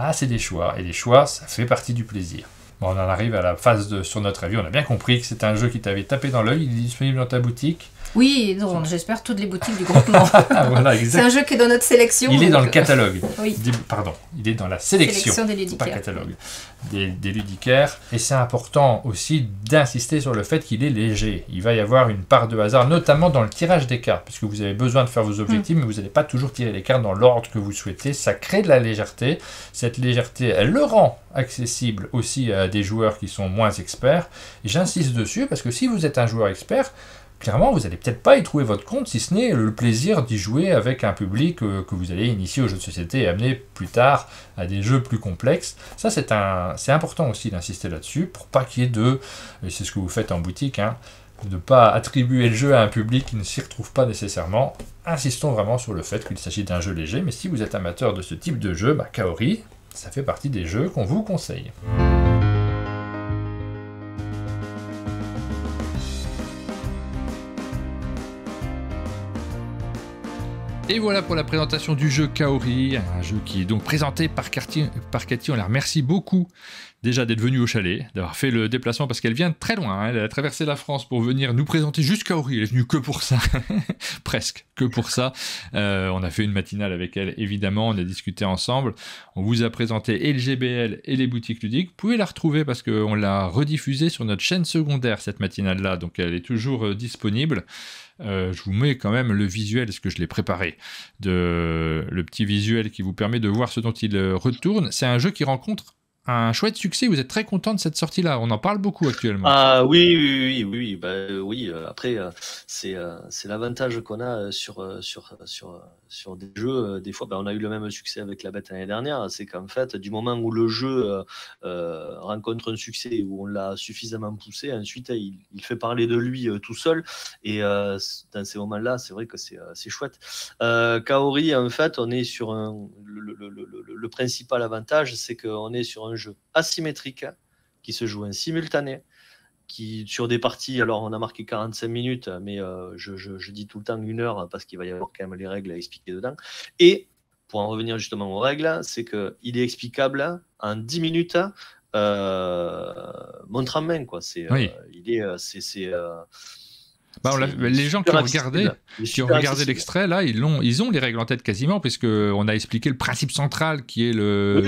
Ah, c'est des choix. Et les choix, ça fait partie du plaisir. Bon, on en arrive à la phase sur notre avis. On a bien compris que c'est un jeu qui t'avait tapé dans l'œil. Il est disponible dans ta boutique. Oui, donc j'espère toutes les boutiques du groupement. Voilà, c'est un jeu qui est dans notre sélection. Il est dans le catalogue. Oui. Pardon, il est dans la sélection des ludicaires. Pas catalogue. Des ludicaires. Et c'est important aussi d'insister sur le fait qu'il est léger. Il va y avoir une part de hasard, notamment dans le tirage des cartes, parce que vous avez besoin de faire vos objectifs, mais vous n'allez pas toujours tirer les cartes dans l'ordre que vous souhaitez. Ça crée de la légèreté. Cette légèreté, elle le rend accessible aussi à des joueurs qui sont moins experts. Et j'insiste dessus, parce que si vous êtes un joueur expert, clairement, vous n'allez peut-être pas y trouver votre compte, si ce n'est le plaisir d'y jouer avec un public que vous allez initier aux jeux de société et amener plus tard à des jeux plus complexes. Ça, c'est important aussi d'insister là-dessus, pour pas qu'il y ait et c'est ce que vous faites en boutique, de ne pas attribuer le jeu à un public qui ne s'y retrouve pas nécessairement. Insistons vraiment sur le fait qu'il s'agit d'un jeu léger, mais si vous êtes amateur de ce type de jeu, Kaori, ça fait partie des jeux qu'on vous conseille. Et voilà pour la présentation du jeu Kaori, un jeu qui est donc présenté par Cathy. On la remercie beaucoup déjà d'être venue au chalet, d'avoir fait le déplacement parce qu'elle vient de très loin. Elle a traversé la France pour venir nous présenter juste Kaori. Elle est venue que pour ça, presque que pour ça. On a fait une matinale avec elle, évidemment. On a discuté ensemble. On vous a présenté et le GBL et les boutiques ludiques. Vous pouvez la retrouver parce qu'on l'a rediffusée sur notre chaîne secondaire, cette matinale-là. Donc elle est toujours disponible. Je vous mets quand même le visuel, est-ce que je l'ai préparé, le petit visuel qui vous permet de voir ce dont il retourne. C'est un jeu qui rencontre un chouette succès. Vous êtes très content de cette sortie-là. On en parle beaucoup actuellement. Ah oui. Oui. Après, c'est l'avantage qu'on a sur des jeux. Des fois, on a eu le même succès avec La Bête l'année dernière. C'est qu'en fait, du moment où le jeu rencontre un succès, où on l'a suffisamment poussé, ensuite il fait parler de lui tout seul. Et dans ces moments-là, c'est vrai que c'est chouette. Kaori, en fait, on est sur le principal avantage, c'est qu'on est sur un jeu asymétrique qui se joue en simultané, qui sur des parties, alors on a marqué 45 minutes, mais je dis tout le temps 1 heure parce qu'il va y avoir quand même les règles à expliquer dedans. Et pour en revenir justement aux règles, c'est qu'il est explicable en 10 minutes, montre en main, quoi. Oui. Les gens qui ont regardé l'extrait, là, ils ont les règles en tête quasiment, puisqu'on a expliqué le principe central qui est le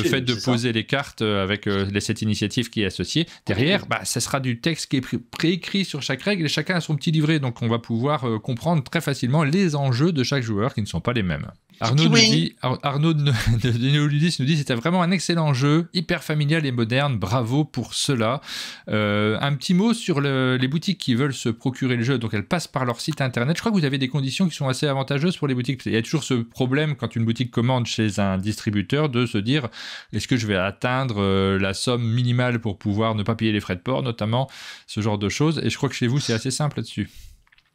fait de poser les cartes avec cette initiative qui est associée. Derrière, ça sera du texte qui est préécrit sur chaque règle et chacun a son petit livret, donc on va pouvoir comprendre très facilement les enjeux de chaque joueur qui ne sont pas les mêmes. Arnaud de Neoludis nous dit c'était vraiment un excellent jeu, hyper familial et moderne, bravo pour cela. Un petit mot sur les boutiques qui veulent se procurer le jeu, donc elles passent par leur site internet. Je crois que vous avez des conditions qui sont assez avantageuses pour les boutiques. Il y a toujours ce problème quand une boutique commande chez un distributeur de se dire est-ce que je vais atteindre la somme minimale pour pouvoir ne pas payer les frais de port, notamment ce genre de choses. Et je crois que chez vous c'est assez simple là-dessus.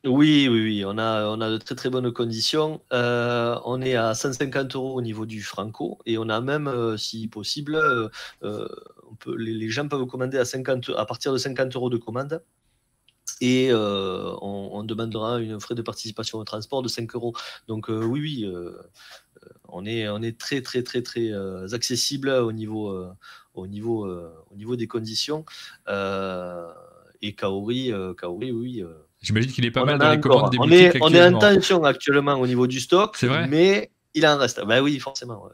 Oui, on a de très très bonnes conditions. On est à 150 € au niveau du franco et on a même, si possible, les gens peuvent commander à partir de 50 € de commande. Et on demandera un frais de participation au transport de 5 €. Donc oui, on est très très très très accessible au niveau des conditions. Et Kaori, oui. J'imagine qu'il est pas mal dans les commandes des boutiques on est en tension actuellement au niveau du stock, c'est vrai, mais il en reste. Oui, forcément.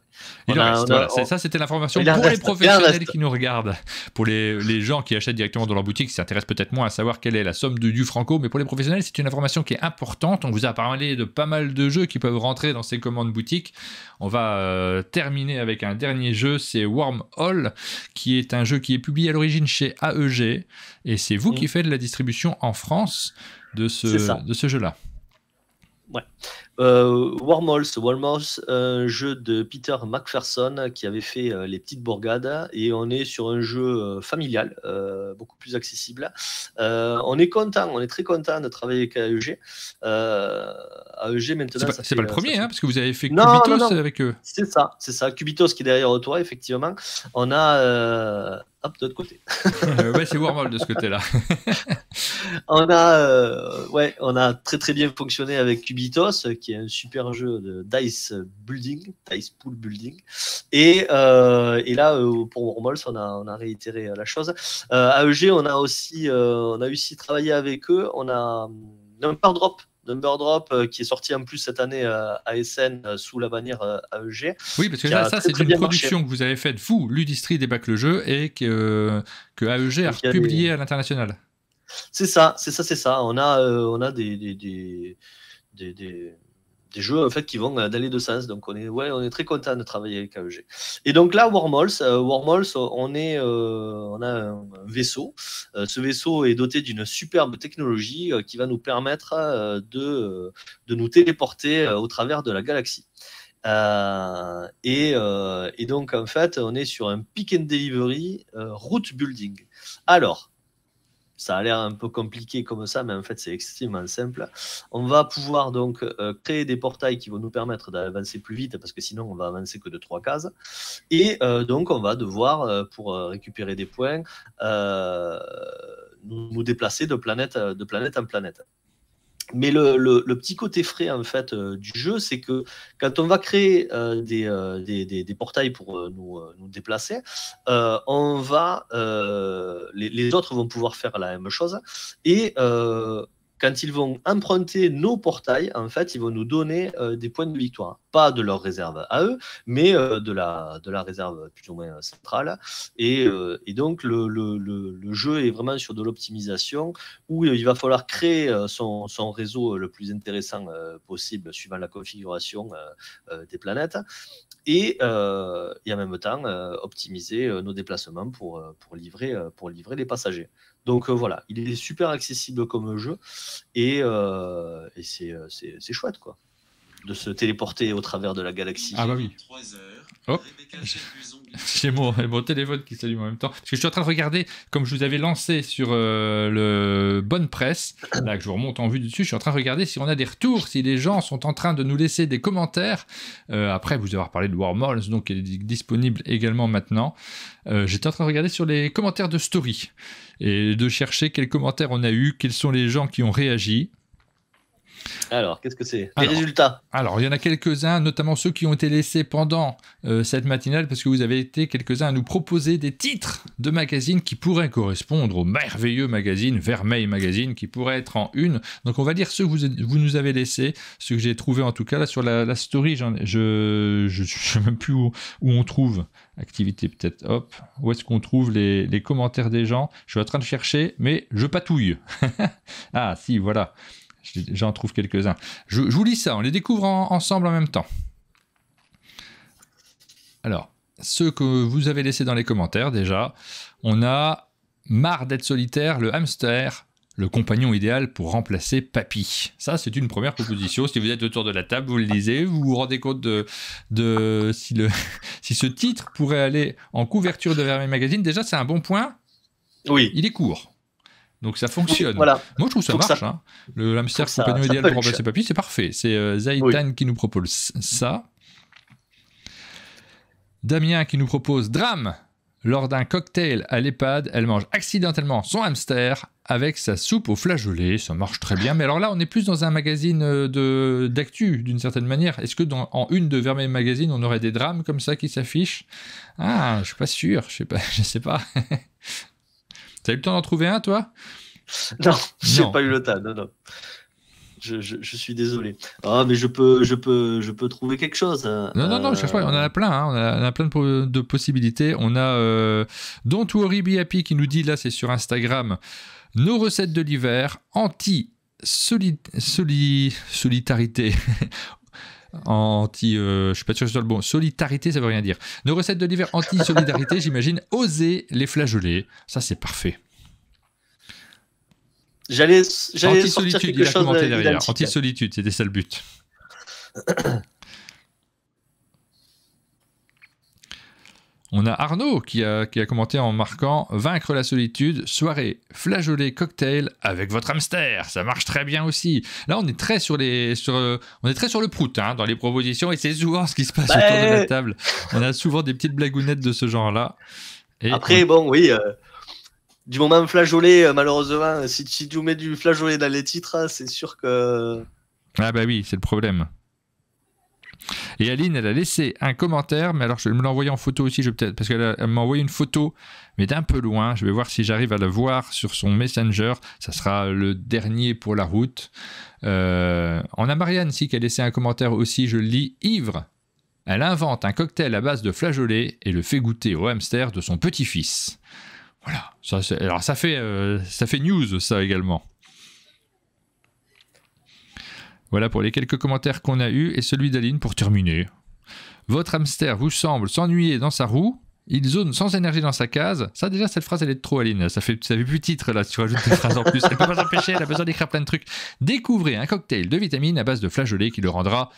Ouais. Ça, c'était l'information pour les professionnels qui nous regardent. Pour les gens qui achètent directement dans leur boutique, qui s'intéressent peut-être moins à savoir quelle est la somme du franco, mais pour les professionnels, c'est une information qui est importante. On vous a parlé de pas mal de jeux qui peuvent rentrer dans ces commandes boutiques. On va terminer avec un dernier jeu, c'est Wormhole, qui est un jeu qui est publié à l'origine chez AEG, et c'est vous qui faites la distribution en France de ce jeu-là. Ouais. Wormhole, un jeu de Peter McPherson qui avait fait Les Petites Bourgades, et on est sur un jeu familial, beaucoup plus accessible. On est très content de travailler avec AEG. AEG maintenant. C'est pas le premier, parce que vous avez fait Cubitos avec eux. C'est ça. Cubitos qui est derrière toi, effectivement. On a. Hop, de l'autre côté. C'est Wormhole de ce côté-là. On a très très bien fonctionné avec Cubitos, qui est un super jeu de dice pool building. Et là, pour Wormhole, on a réitéré la chose. AEG, on a aussi travaillé avec eux. On a Number Drop qui est sorti en plus cette année à SN sous la bannière AEG. Oui, parce que ça c'est une production que vous avez faite, vous, Ludistri débac le jeu, et que AEG a publié à l'international. C'est ça. On a des jeux en fait qui vont dans les deux sens, donc on est très content de travailler avec AEG. Et donc là, Wormhole, on a un vaisseau. Ce vaisseau est doté d'une superbe technologie qui va nous permettre de nous téléporter au travers de la galaxie. Et donc en fait, on est sur un pick and delivery route building. Alors, ça a l'air un peu compliqué comme ça, mais en fait, c'est extrêmement simple. On va pouvoir donc créer des portails qui vont nous permettre d'avancer plus vite, parce que sinon, on va avancer que de 3 cases. Et donc, on va devoir, pour récupérer des points, nous déplacer de planète en planète. Mais le petit côté frais en fait du jeu, c'est que quand on va créer des portails pour nous déplacer, on va les autres vont pouvoir faire la même chose et quand ils vont emprunter nos portails, en fait, ils vont nous donner des points de victoire. Pas de leur réserve à eux, mais de la réserve plus ou moins centrale. Et donc, le jeu est vraiment sur de l'optimisation où il va falloir créer son réseau le plus intéressant possible suivant la configuration des planètes. Et en même temps, optimiser nos déplacements pour livrer les passagers. Donc voilà, il est super accessible comme jeu et c'est chouette quoi, de se téléporter au travers de la galaxie. Ah bah oui. Hop. J'ai mon téléphone qui s'allume en même temps. Parce que je suis en train de regarder, comme je vous avais lancé sur le Bonne Presse, là que je vous remonte en vue dessus, je suis en train de regarder si on a des retours, si les gens sont en train de nous laisser des commentaires. Après vous avoir parlé de Wormholes, donc il est disponible également maintenant. J'étais en train de regarder sur les commentaires de Story et de chercher quels commentaires on a eu, quels sont les gens qui ont réagi. Alors, qu'est-ce que c'est? Les résultats? Alors, il y en a quelques-uns, notamment ceux qui ont été laissés pendant cette matinale, parce que vous avez été quelques-uns à nous proposer des titres de magazines qui pourraient correspondre au merveilleux magazine Vermeil Magazine, qui pourrait être en une. Donc, on va dire ceux que vous nous avez laissés, ceux que j'ai trouvés en tout cas là sur la story. Je ne sais même plus où on trouve. Activité peut-être, hop. Où est-ce qu'on trouve les commentaires des gens? Je suis en train de chercher, mais je patouille. Ah, si, voilà. J'en trouve quelques-uns. Je vous lis ça, on les découvre ensemble en même temps. Alors, ceux que vous avez laissés dans les commentaires déjà, on a marre d'être solitaire, le hamster, le compagnon idéal pour remplacer Papy. Ça, c'est une première proposition. Si vous êtes autour de la table, vous le lisez, vous vous rendez compte de si ce titre pourrait aller en couverture de Vermeil Magazine. Déjà, c'est un bon point. Oui. Il est court. Donc ça fonctionne. Voilà. Moi je trouve ça marche. Hein. Le hamster compagnon idéal pour remplacer Papy, c'est parfait. C'est Zaitan qui nous propose ça. Damien qui nous propose Drame. Lors d'un cocktail à l'EHPAD, elle mange accidentellement son hamster avec sa soupe au flageolet. Ça marche très bien. Mais alors là, on est plus dans un magazine d'actu, d'une certaine manière. Est-ce que en une de Vermeil Magazine, on aurait des drames comme ça qui s'affichent? Ah, je suis pas sûr. Je sais pas. T'as eu le temps d'en trouver un, toi? Non, j'ai pas eu le temps, non. Je suis désolé. Ah, mais je peux trouver quelque chose. Non, je cherche pas. On en a plein. Hein. On a plein de possibilités. On a Don't Worry Be Happy qui nous dit, là, c'est sur Instagram, nos recettes de l'hiver, anti-solitarité. Je suis pas sûr que ce soit le bon. Solidarité, ça veut rien dire. Nos recettes de l'hiver anti-solidarité, j'imagine, oser les flageolets. Ça, c'est parfait. J'allais sortir quelque chose derrière. Anti-solitude, c'était ça le but. On a Arnaud qui a commenté en marquant « Vaincre la solitude, soirée, flageolet, cocktail avec votre hamster ». Ça marche très bien aussi. Là, on est très sur le prout hein, dans les propositions et c'est souvent ce qui se passe autour de la table. On a souvent des petites blagounettes de ce genre-là. Et après, oui, du moment flageolet, malheureusement, si tu mets du flageolet dans les titres, c'est sûr que... Ah bah oui, c'est le problème. Et Aline, elle a laissé un commentaire, mais alors je vais me l'envoyer en photo aussi, parce qu'elle m'a envoyé une photo, mais d'un peu loin. Je vais voir si j'arrive à la voir sur son Messenger. Ça sera le dernier pour la route. On a Marianne ici qui a laissé un commentaire aussi, je le lis. Ivre, elle invente un cocktail à base de flageolet et le fait goûter au hamster de son petit-fils. Voilà. Alors ça fait news, ça également. Voilà pour les quelques commentaires qu'on a eus et celui d'Aline pour terminer. Votre hamster vous semble s'ennuyer dans sa roue, il zone sans énergie dans sa case. Ça déjà, cette phrase elle est de trop Aline, ça fait plus titre là, tu rajoutes des phrases en plus. Elle peut pas s'empêcher, elle a besoin d'écrire plein de trucs. Découvrez un cocktail de vitamines à base de flageolet qui le rendra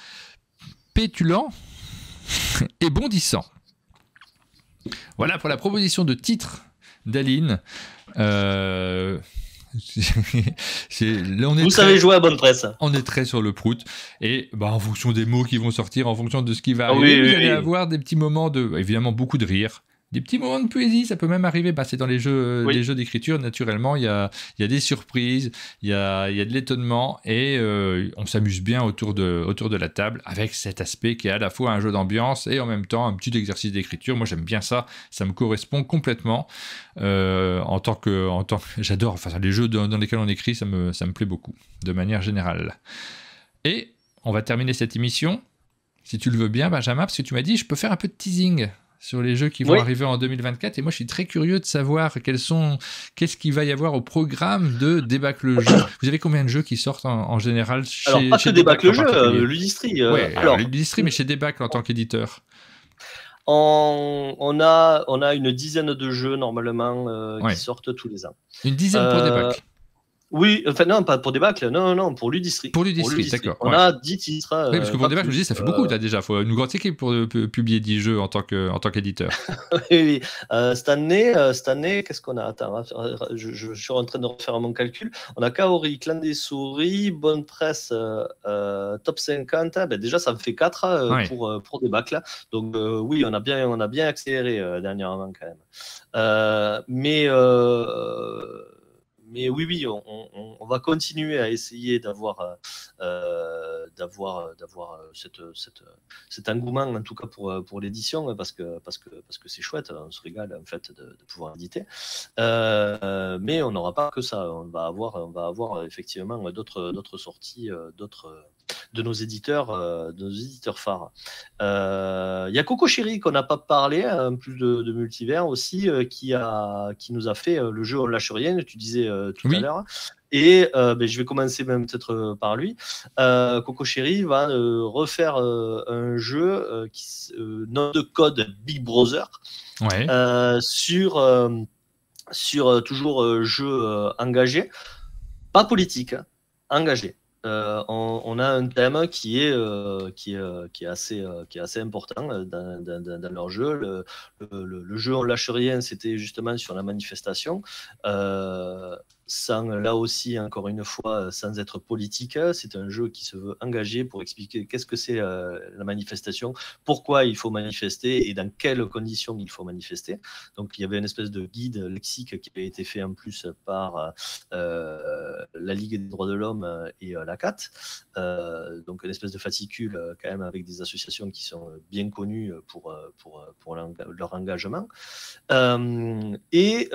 pétulant et bondissant. Voilà pour la proposition de titre d'Aline. Vous savez jouer à bonne presse. On est très sur le prout et en fonction des mots qui vont sortir, en fonction de ce qui va arriver, vous allez avoir des petits moments de, évidemment, beaucoup de rire, des petits moments de poésie, ça peut même arriver. Bah, c'est dans les jeux d'écriture, naturellement, il y a des surprises, il y a de l'étonnement, et on s'amuse bien autour de la table avec cet aspect qui est à la fois un jeu d'ambiance et en même temps un petit exercice d'écriture. Moi, j'aime bien ça, ça me correspond complètement. J'adore, enfin, les jeux dans lesquels on écrit, ça me plaît beaucoup, de manière générale. Et on va terminer cette émission, si tu le veux bien, Benjamin, parce que tu m'as dit, je peux faire un peu de teasing sur les jeux qui vont arriver en 2024, et moi je suis très curieux de savoir qu'est-ce qu'il va y avoir au programme de Débâcle le jeu. Vous avez combien de jeux qui sortent en général chez Alors, pas que Débâcle le jeu, Ludistri. Alors Ludistri, mais chez Débâcle en tant qu'éditeur. On a une dizaine de jeux normalement qui sortent tous les ans. Une dizaine pour Débâcle. Oui, enfin non, pas pour Débâcle, non, pour Ludistri. Pour Ludistri, d'accord. On a 10 titres. Oui, parce que pour Débâcle, je me dis, ça fait beaucoup, là, déjà. Il faut une grande équipe pour publier 10 jeux en tant qu'éditeur. Oui. Cette année, qu'est-ce qu'on a? Attends, je suis en train de refaire mon calcul. On a Kaori, Clan des Souris, Bonne Presse, Top 50. Ben, déjà, ça me fait 4 pour Débâcle. Donc, oui, on a bien accéléré dernièrement, quand même. Mais oui, on va continuer à essayer d'avoir cet engouement, en tout cas pour l'édition, parce que c'est chouette, on se régale en fait de pouvoir éditer. Mais on n'aura pas que ça, on va avoir effectivement d'autres sorties, de nos éditeurs phares. Il y a Coco Chéri qu'on n'a pas parlé, en plus de Multivers aussi, qui nous a fait le jeu On lâche rien, tu disais tout à l'heure. Et je vais commencer même peut-être par lui. Coco Chéri va refaire un jeu nom de code Big Brother, sur toujours jeu engagé, pas politique, engagé. On a un thème qui est assez important dans leur jeu. Le jeu On lâche rien, c'était justement sur la manifestation, là aussi, encore une fois, sans être politique. C'est un jeu qui se veut engagé pour expliquer qu'est-ce que c'est la manifestation, pourquoi il faut manifester et dans quelles conditions il faut manifester. Donc il y avait une espèce de guide lexique qui avait été fait en plus par la Ligue des droits de l'homme et la CAT, donc une espèce de fascicule quand même avec des associations qui sont bien connues pour leur engagement, et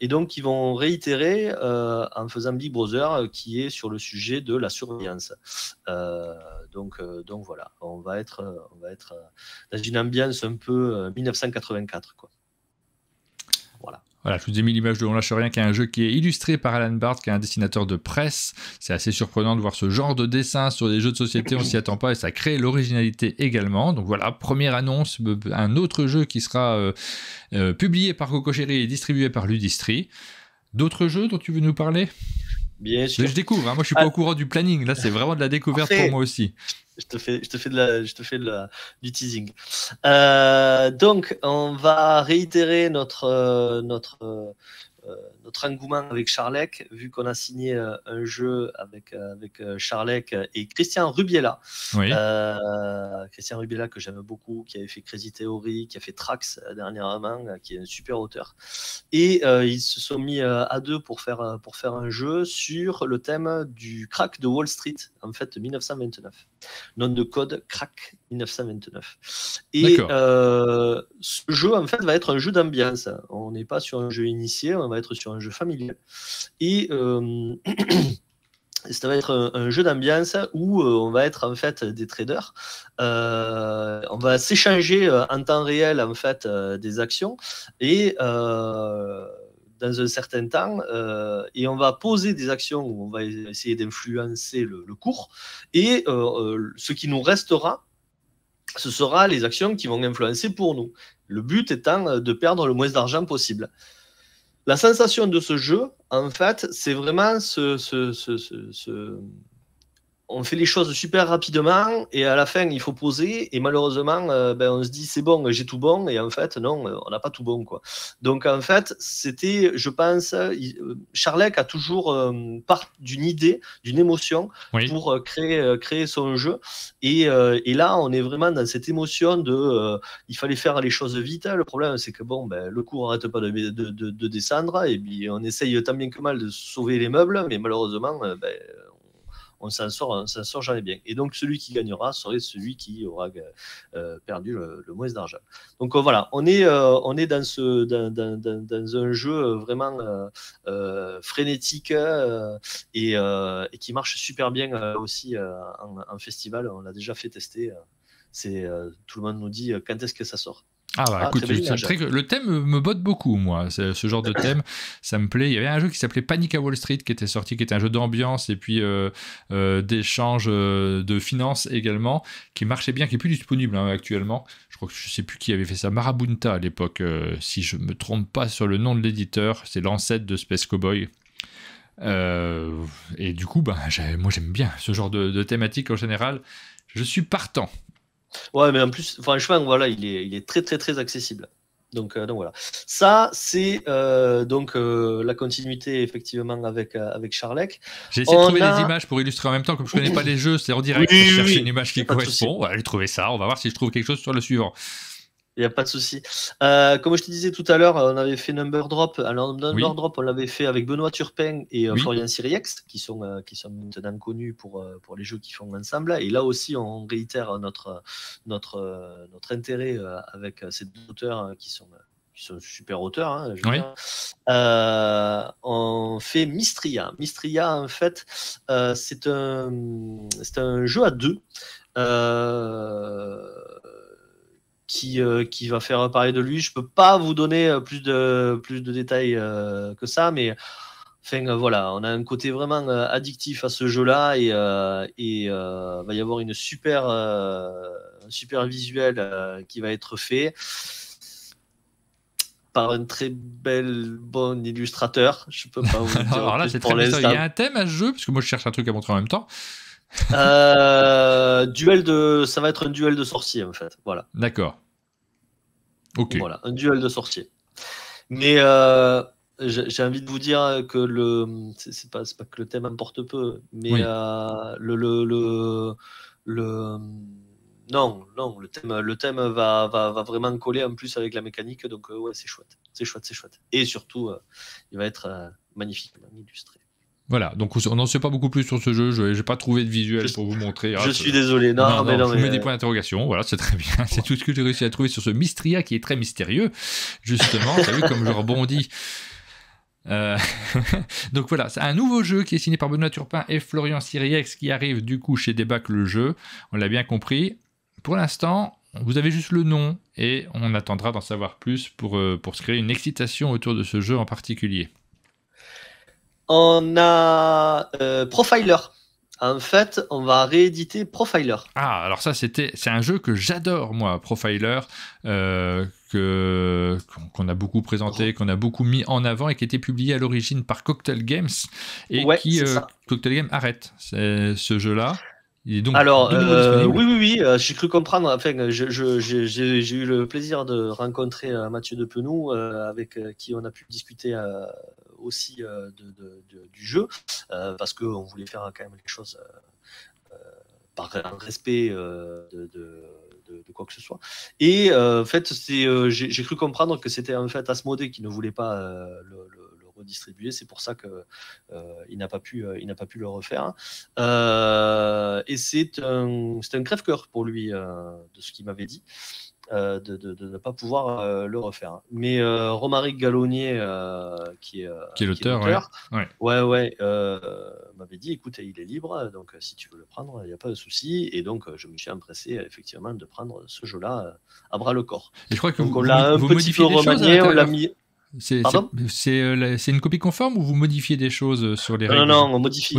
donc ils vont réitérer en faisant Big Brother, qui est sur le sujet de la surveillance. Donc voilà, on va être dans une ambiance un peu 1984, quoi. Voilà, je vous ai mis l'image de On lâche rien, qui est un jeu qui est illustré par Alan Bard, qui est un dessinateur de presse. C'est assez surprenant de voir ce genre de dessin sur des jeux de société, on s'y attend pas, et ça crée l'originalité également. Donc voilà, première annonce, un autre jeu qui sera publié par Coco Chéri et distribué par Ludistri. D'autres jeux dont tu veux nous parler? Bien sûr. Je découvre, moi je suis pas au courant du planning, là c'est vraiment de la découverte pour moi aussi. Je te fais du teasing. Donc, on va réitérer notre engouement avec Charlec, vu qu'on a signé un jeu avec Charlec et Christian Rubiela. Oui. Christian Rubiela, que j'aime beaucoup, qui avait fait Crazy Theory, qui a fait Trax dernièrement, qui est un super auteur. Et ils se sont mis à deux pour faire un jeu sur le thème du crack de Wall Street, en fait, 1929. Nom de code crack 1929. Et ce jeu, en fait, va être un jeu d'ambiance. On n'est pas sur un jeu initié, on va être sur un jeu familial. Et ça va être un jeu d'ambiance où on va être en fait des traders. On va s'échanger en temps réel en fait des actions, et dans un certain temps, et on va poser des actions où on va essayer d'influencer le cours, et ce qui nous restera, ce sera les actions qui vont influencer pour nous. Le but étant de perdre le moins d'argent possible. La sensation de ce jeu, en fait, c'est vraiment on fait les choses super rapidement et à la fin il faut poser et malheureusement on se dit c'est bon, j'ai tout bon et en fait non, on n'a pas tout bon quoi. Donc en fait c'était, je pense, Charlec a toujours part d'une idée, d'une émotion pour créer son jeu et là on est vraiment dans cette émotion de il fallait faire les choses vite. Le problème c'est que le cours n'arrête pas de descendre et puis on essaye tant bien que mal de sauver les meubles mais malheureusement on s'en sort jamais bien. Et donc, celui qui gagnera serait celui qui aura perdu le moins d'argent. Donc, voilà, on est dans un jeu vraiment frénétique et qui marche super bien aussi en festival. On l'a déjà fait tester. Tout le monde nous dit quand est-ce que ça sort. Ah bah écoute, le thème me botte beaucoup, moi. Ce genre de thème, ça me plaît. Il y avait un jeu qui s'appelait Panic à Wall Street qui était sorti, qui était un jeu d'ambiance et puis d'échange de finances également, qui marchait bien, qui est plus disponible actuellement. Je crois que je sais plus qui avait fait ça. Marabunta à l'époque, si je me trompe pas sur le nom de l'éditeur. C'est l'ancêtre de Space Cowboy. Et du coup, moi j'aime bien ce genre de thématique en général. Je suis partant. Ouais, mais en plus, franchement, voilà, il est très très très accessible. Donc voilà. Ça, c'est la continuité effectivement avec Charlec. J'ai essayé de trouver des images pour illustrer en même temps, comme je connais pas les jeux, c'est en direct. Je cherche une image qui correspond. On va aller trouver ça. On va voir si je trouve quelque chose sur le suivant. Il n'y a pas de souci. Comme je te disais tout à l'heure, on avait fait Number Drop. Alors, Number Drop, on l'avait fait avec Benoît Turpin et Florian Siriex, qui sont maintenant connus pour les jeux qu'ils font ensemble. Et là aussi, on réitère notre intérêt avec ces deux auteurs qui sont super auteurs. Hein, on fait Mystria. Mystria, en fait, c'est un jeu à deux. Qui va faire parler de lui. Je peux pas vous donner plus de détails que ça, mais voilà, on a un côté vraiment addictif à ce jeu-là et va y avoir un super visuel qui va être fait par un très bon illustrateur. Je peux pas vous dire. Alors là, c'est très bizarre. Il y a un thème à ce jeu, parce que moi je cherche un truc à montrer en même temps. Ça va être un duel de sorciers en fait. Voilà. D'accord. Ok. Voilà, un duel de sorciers. Mais j'ai envie de vous dire que c'est pas que le thème importe peu, mais non, le thème va vraiment coller en plus avec la mécanique, donc ouais, c'est chouette. Et surtout, il va être magnifiquement illustré. Voilà, donc on n'en sait pas beaucoup plus sur ce jeu, je n'ai pas trouvé de visuel pour vous montrer. Je suis désolé, non, je mets des points d'interrogation, voilà, c'est très bien, c'est tout ce que j'ai réussi à trouver sur ce Mystria qui est très mystérieux, justement, t'as vu comme je rebondis. Donc voilà, c'est un nouveau jeu qui est signé par Benoît Turpin et Florian Siriex qui arrive du coup chez Débac le jeu, on l'a bien compris. Pour l'instant, vous avez juste le nom et on attendra d'en savoir plus pour se créer une excitation autour de ce jeu en particulier. On a Profiler. En fait, on va rééditer Profiler. Ah, alors ça, c'est un jeu que j'adore, moi, Profiler, qu'on a beaucoup présenté, qu'on a beaucoup mis en avant et qui était publié à l'origine par Cocktail Games et qui Cocktail Games arrête ce jeu-là. Donc, alors, oui, j'ai cru comprendre. Enfin, j'ai eu le plaisir de rencontrer Mathieu Depenou, avec qui on a pu discuter aussi du jeu, parce qu'on voulait faire quand même les choses par respect de quoi que ce soit. Et en fait, j'ai cru comprendre que c'était en fait Asmodée qui ne voulait pas le redistribuer, c'est pour ça que il n'a pas pu le refaire. Et c'est un crève-cœur pour lui de ce qu'il m'avait dit. De ne pas pouvoir le refaire. Mais Romaric Gallonnier, qui est l'auteur, m'avait dit, écoute, il est libre, donc si tu veux le prendre, il n'y a pas de souci. Et donc, je me suis empressé effectivement de prendre ce jeu-là à bras le corps. Et je crois que donc, on l'a un petit peu remanié, on l'a mis. C'est une copie conforme ou vous modifiez des choses sur les règles? Non, on modifie,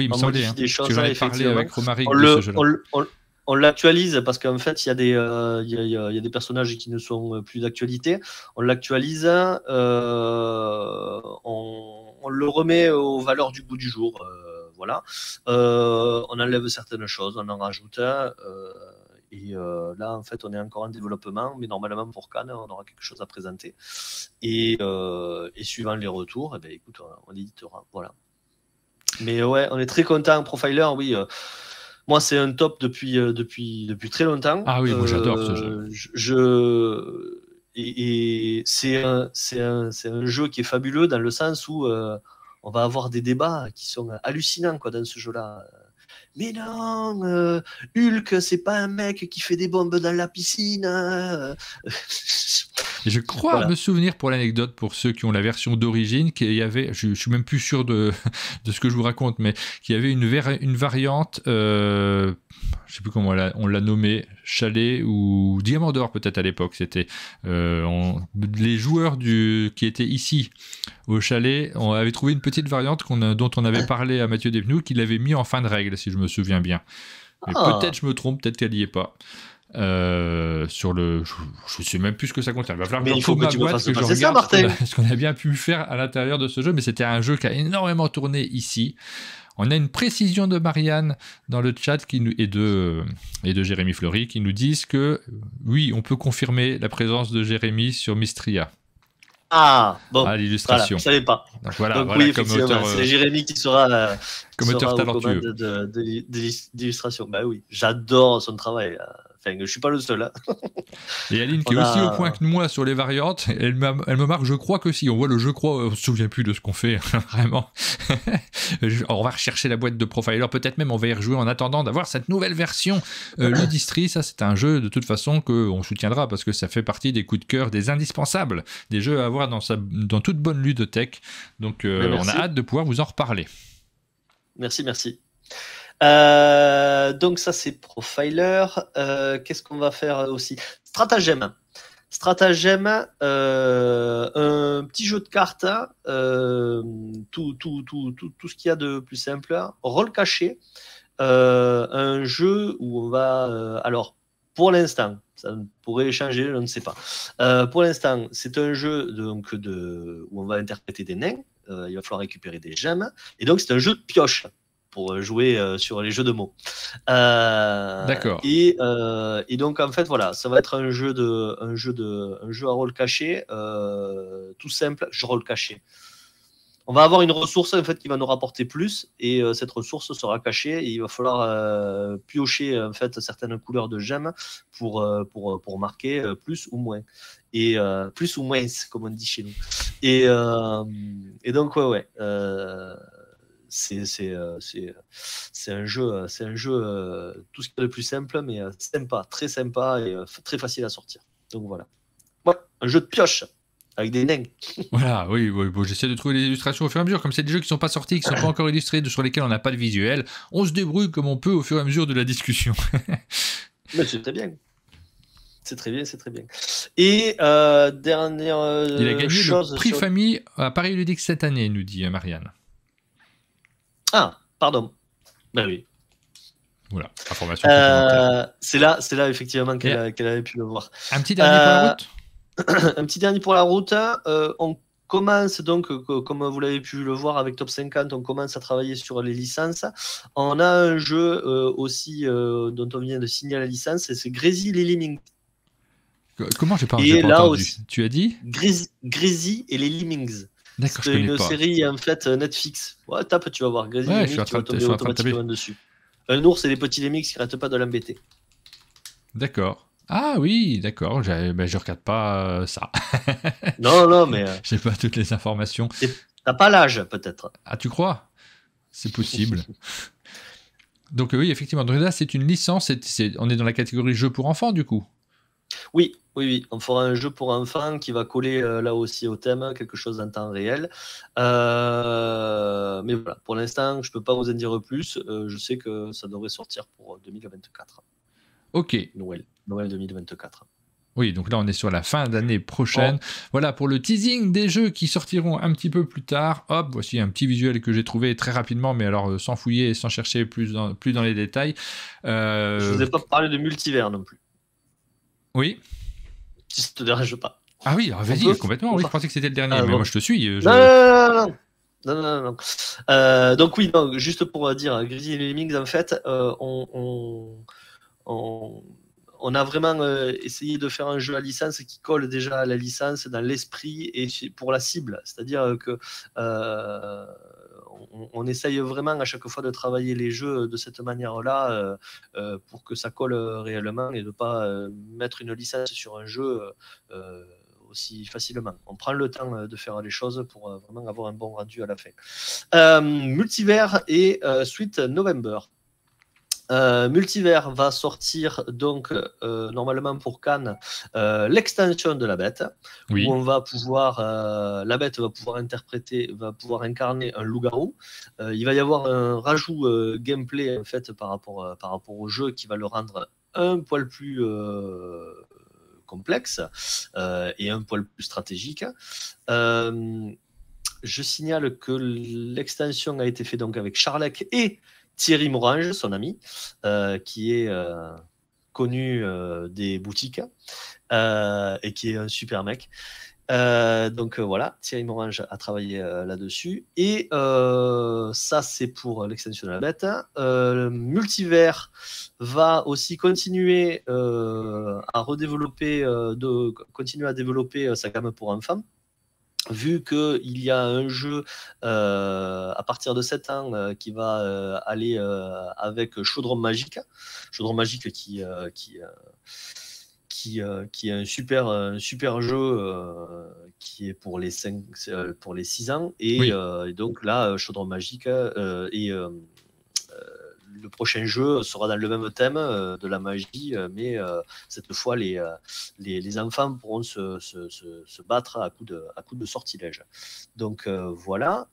des choses. J'en ai parlé avec Romaric de ce jeu-là. On l'actualise parce qu'en fait, il y a des personnages qui ne sont plus d'actualité. On l'actualise, on le remet aux valeurs du goût du jour. voilà. On enlève certaines choses, on en rajoute. Et là, en fait, on est encore en développement, mais normalement pour Cannes, on aura quelque chose à présenter. Et suivant les retours, eh ben, écoute, on éditera. Voilà. Mais ouais, on est très content. Profiler, oui. Moi, c'est un top depuis très longtemps. Ah oui, moi j'adore ce jeu. Et c'est un jeu qui est fabuleux dans le sens où on va avoir des débats qui sont hallucinants quoi, dans ce jeu-là. Mais non, Hulk, c'est pas un mec qui fait des bombes dans la piscine. Et je crois me souvenir, pour l'anecdote, pour ceux qui ont la version d'origine, qu'il y avait, je suis même plus sûr de ce que je vous raconte, mais qu'il y avait une variante, je sais plus comment on l'a nommé, Chalet ou Diamant d'Or peut-être à l'époque. C'était les joueurs qui étaient ici au Chalet, on avait trouvé une petite variante dont on avait parlé à Mathieu Despnous, qu'il avait mis en fin de règle, si je me souviens bien. Mais peut-être je me trompe, peut-être qu'elle n'y est pas. Sur le, je sais même plus ce que ça contient. Il va falloir que je retrouve ma boîte, que je regarde ce qu'on a bien pu faire à l'intérieur de ce jeu, mais c'était un jeu qui a énormément tourné ici. On a une précision de Marianne dans le chat et de Jérémy Fleury qui nous disent que oui, on peut confirmer la présence de Jérémy sur Mystria. Ah, bon, à l'illustration. Voilà, je savais pas. Donc voilà, oui, comme auteur, c'est Jérémy qui sera comme auteur talentueux d'illustration. Bah oui, j'adore son travail. Enfin, je suis pas le seul. Hein. Et Aline qui est aussi au point que moi sur les variantes, elle me marque, je crois que si. On voit le je crois, on se souvient plus de ce qu'on fait, vraiment. On va rechercher la boîte de Profiler, peut-être même on va y rejouer en attendant d'avoir cette nouvelle version Ludistri. Ça, c'est un jeu de toute façon qu'on soutiendra parce que ça fait partie des coups de cœur, des indispensables, des jeux à avoir dans toute bonne ludothèque. Donc on a hâte de pouvoir vous en reparler. Merci. Donc ça c'est Profiler. Qu'est-ce qu'on va faire aussi? Stratagème, un petit jeu de cartes, tout ce qu'il y a de plus simple. Rôle caché, un jeu où on va alors pour l'instant, ça pourrait changer, je ne sais pas. Pour l'instant, c'est un jeu donc où on va interpréter des nains. Il va falloir récupérer des gemmes, et donc c'est un jeu de pioche pour jouer sur les jeux de mots. D'accord. Et donc en fait voilà, ça va être un jeu à rôle caché, tout simple, jeu rôle caché. On va avoir une ressource en fait qui va nous rapporter plus, et cette ressource sera cachée, et il va falloir piocher en fait certaines couleurs de gemmes pour marquer plus ou moins. Et plus ou moins, comme on dit chez nous. Et donc ouais. C'est un jeu, tout ce qu'il y a de plus simple, mais sympa, très sympa et très facile à sortir. Donc voilà. Ouais, un jeu de pioche avec des nains. Voilà, oui, bon, j'essaie de trouver les illustrations au fur et à mesure. Comme c'est des jeux qui ne sont pas sortis, qui ne sont pas encore illustrés, sur lesquels on n'a pas de visuel, on se débrouille comme on peut au fur et à mesure de la discussion. Mais c'est très bien. C'est très bien. Et dernière il a gagné chose le prix famille à Paris Ludique cette année, nous dit Marianne. Ah, pardon. Ben oui. Voilà, information. C'est là effectivement qu'elle avait pu le voir. Un petit dernier pour la route. Un petit dernier pour la route. On commence donc, comme vous l'avez pu le voir avec Top 50, on commence à travailler sur les licences. On a un jeu aussi dont on vient de signer la licence, et c'est Grésy les Lemmings. Comment j'ai pas entendu aussi, tu as dit Grésy et les Lemmings. D'accord, c'est une série en fait Netflix. Ouais, tape, tu vas voir. Grésy, ouais, tu vas tomber automatiquement dessus. Un ours et les petits lemmings qui n'arrêtent pas de l'embêter. D'accord. Ah oui, d'accord. Je regarde pas ça. Non, mais. J'ai pas toutes les informations. T'as pas l'âge, peut-être. Ah, tu crois? C'est possible. Donc oui, effectivement. Donc là, c'est une licence. On est dans la catégorie jeu pour enfants, du coup. Oui. On fera un jeu pour enfants qui va coller là aussi au thème, quelque chose en temps réel. Mais voilà, pour l'instant, je ne peux pas vous en dire plus. Je sais que ça devrait sortir pour 2024. Ok. Noël 2024. Oui, donc là, on est sur la fin d'année prochaine. Oh. Voilà, pour le teasing des jeux qui sortiront un petit peu plus tard. Hop, voici un petit visuel que j'ai trouvé très rapidement, mais alors sans fouiller et sans chercher plus dans les détails. Je ne vous ai pas parlé de multivers non plus. Oui. Si ça te dérange pas. Ah oui, vas-y, complètement. Oui, je pensais que c'était le dernier, mais moi je te suis. Non. Non, non, non. Donc oui, non, juste pour dire, Grizzly Lemmings, en fait, on a vraiment essayé de faire un jeu à licence qui colle déjà à la licence dans l'esprit et pour la cible. C'est-à-dire que on essaye vraiment à chaque fois de travailler les jeux de cette manière-là pour que ça colle réellement et de ne pas mettre une licence sur un jeu aussi facilement. On prend le temps de faire les choses pour vraiment avoir un bon rendu à la fin. Multivers et Sweet November. Multivers va sortir donc normalement pour Cannes l'extension de la bête, Oui. où on va pouvoir la bête va pouvoir incarner un loup-garou. Il va y avoir un rajout gameplay en fait par rapport au jeu qui va le rendre un poil plus complexe et un poil plus stratégique. Je signale que l'extension a été faite donc avec Charlec et Thierry Morange, son ami, qui est connu des boutiques et qui est un super mec. Donc voilà, Thierry Morange a travaillé là-dessus. Et ça, c'est pour l'extension de la bête. Multivers va aussi continuer à redévelopper, continuer à développer sa gamme pour enfants. Vu qu'il y a un jeu à partir de 7 ans qui va aller avec Chaudron Magique qui est un super jeu qui est pour les 6 ans et, Oui. Et donc là Chaudron Magique et le prochain jeu sera dans le même thème de la magie, mais cette fois les enfants pourront se battre à coups de sortilège. Donc voilà.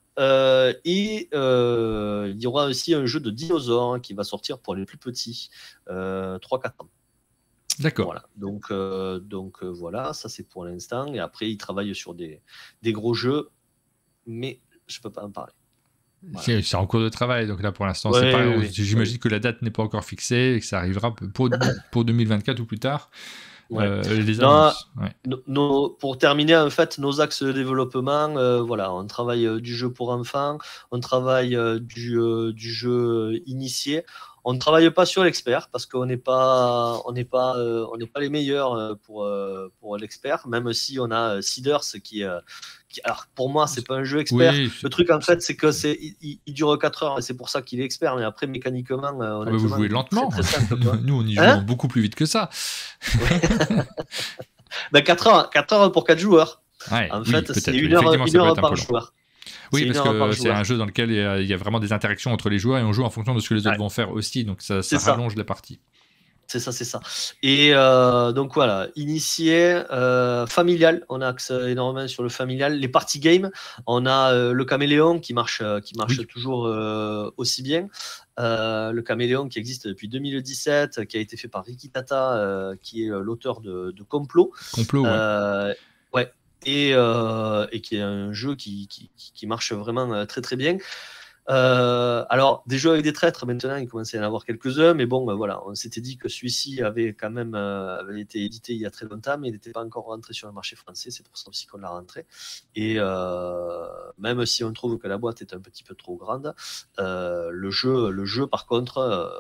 Et il y aura aussi un jeu de dinosaures qui va sortir pour les plus petits, 3-4 ans. D'accord. Voilà. Donc voilà, ça c'est pour l'instant. Et après, ils travaillent sur des gros jeux, mais je ne peux pas en parler. Voilà. C'est en cours de travail, donc là pour l'instant, Ouais, j'imagine que la date n'est pas encore fixée et que ça arrivera pour 2024 ou plus tard. Ouais. Les annonces. Pour terminer, en fait, nos axes de développement, voilà, on travaille du jeu pour enfants, on travaille du jeu initié. On ne travaille pas sur l'expert parce qu'on n'est pas les meilleurs pour l'expert, même si on a Seeders qui alors pour moi c'est pas un jeu expert. Oui, le truc en fait c'est que il dure 4 heures et c'est pour ça qu'il est expert, mais après mécaniquement vous jouez lentement. Très simple, quoi. Nous on y joue beaucoup plus vite que ça. Ben 4 heures pour 4 joueurs. Ouais, en fait c'est une Effectivement, heure par joueur. Oui, parce que c'est un jeu dans lequel il y a vraiment des interactions entre les joueurs et on joue en fonction de ce que les autres vont faire aussi, donc ça rallonge la partie. C'est ça. Et donc voilà, initié, familial, on axe énormément sur le familial. Les party games, on a le Caméléon qui marche toujours aussi bien. Le Caméléon qui existe depuis 2017, qui a été fait par Riki Tata, qui est l'auteur de Complot. Ouais. Et qui est un jeu qui marche vraiment très très bien. Alors des jeux avec des traîtres maintenant il commençait à y en avoir quelques-uns, mais bon voilà, on s'était dit que celui-ci avait quand même avait été édité il y a très longtemps, mais il n'était pas encore rentré sur le marché français, c'est pour ça aussi qu'on l'a rentré. Et même si on trouve que la boîte est un petit peu trop grande, le jeu par contre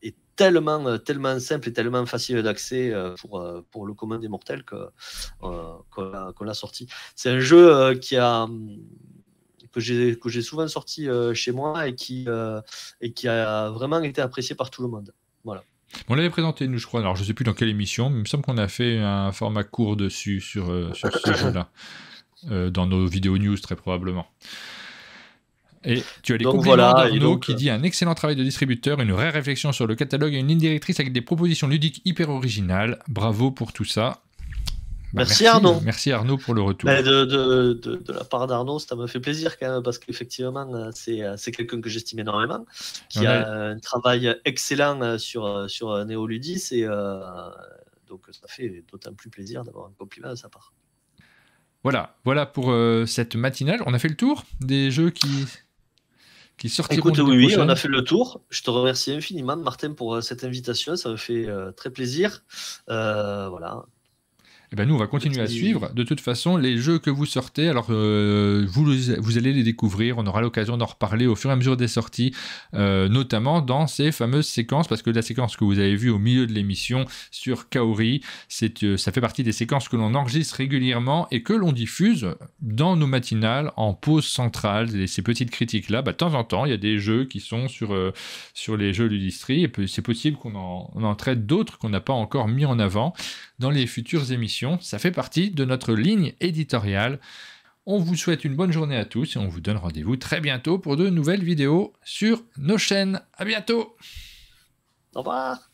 est tellement simple et tellement facile d'accès pour le commun des mortels qu'on l'a sorti. C'est un jeu que j'ai souvent sorti chez moi et qui a vraiment été apprécié par tout le monde. Voilà. On l'avait présenté, nous, je crois. Alors, je ne sais plus dans quelle émission, mais il me semble qu'on a fait un format court dessus, sur ce jeu-là. Dans nos vidéos news, très probablement. Et tu as les compliments d'Arnaud qui dit un excellent travail de distributeur, une vraie réflexion sur le catalogue et une ligne directrice avec des propositions ludiques hyper originales. Bravo pour tout ça. Merci Arnaud. Merci Arnaud pour le retour. De la part d'Arnaud, ça me fait plaisir quand même, parce qu'effectivement, c'est quelqu'un que j'estime énormément, qui a un travail excellent sur Néoludis, et donc ça fait d'autant plus plaisir d'avoir un compliment de sa part. Voilà pour cette matinale. On a fait le tour des jeux qui sortiront. Écoute, oui, on a fait le tour. Je te remercie infiniment, Martin, pour cette invitation. Ça me fait très plaisir. Voilà. Et ben nous, on va continuer à suivre. De toute façon, les jeux que vous sortez, alors vous allez les découvrir. On aura l'occasion d'en reparler au fur et à mesure des sorties, notamment dans ces fameuses séquences, parce que la séquence que vous avez vue au milieu de l'émission sur Kaori, ça fait partie des séquences que l'on enregistre régulièrement et que l'on diffuse dans nos matinales en pause centrale. Et ces petites critiques-là, de temps en temps, il y a des jeux qui sont sur les jeux Ludistri, et c'est possible qu'on en traite d'autres qu'on n'a pas encore mis en avant dans les futures émissions. Ça fait partie de notre ligne éditoriale. On vous souhaite une bonne journée à tous et on vous donne rendez-vous très bientôt pour de nouvelles vidéos sur nos chaînes. À bientôt. Au revoir.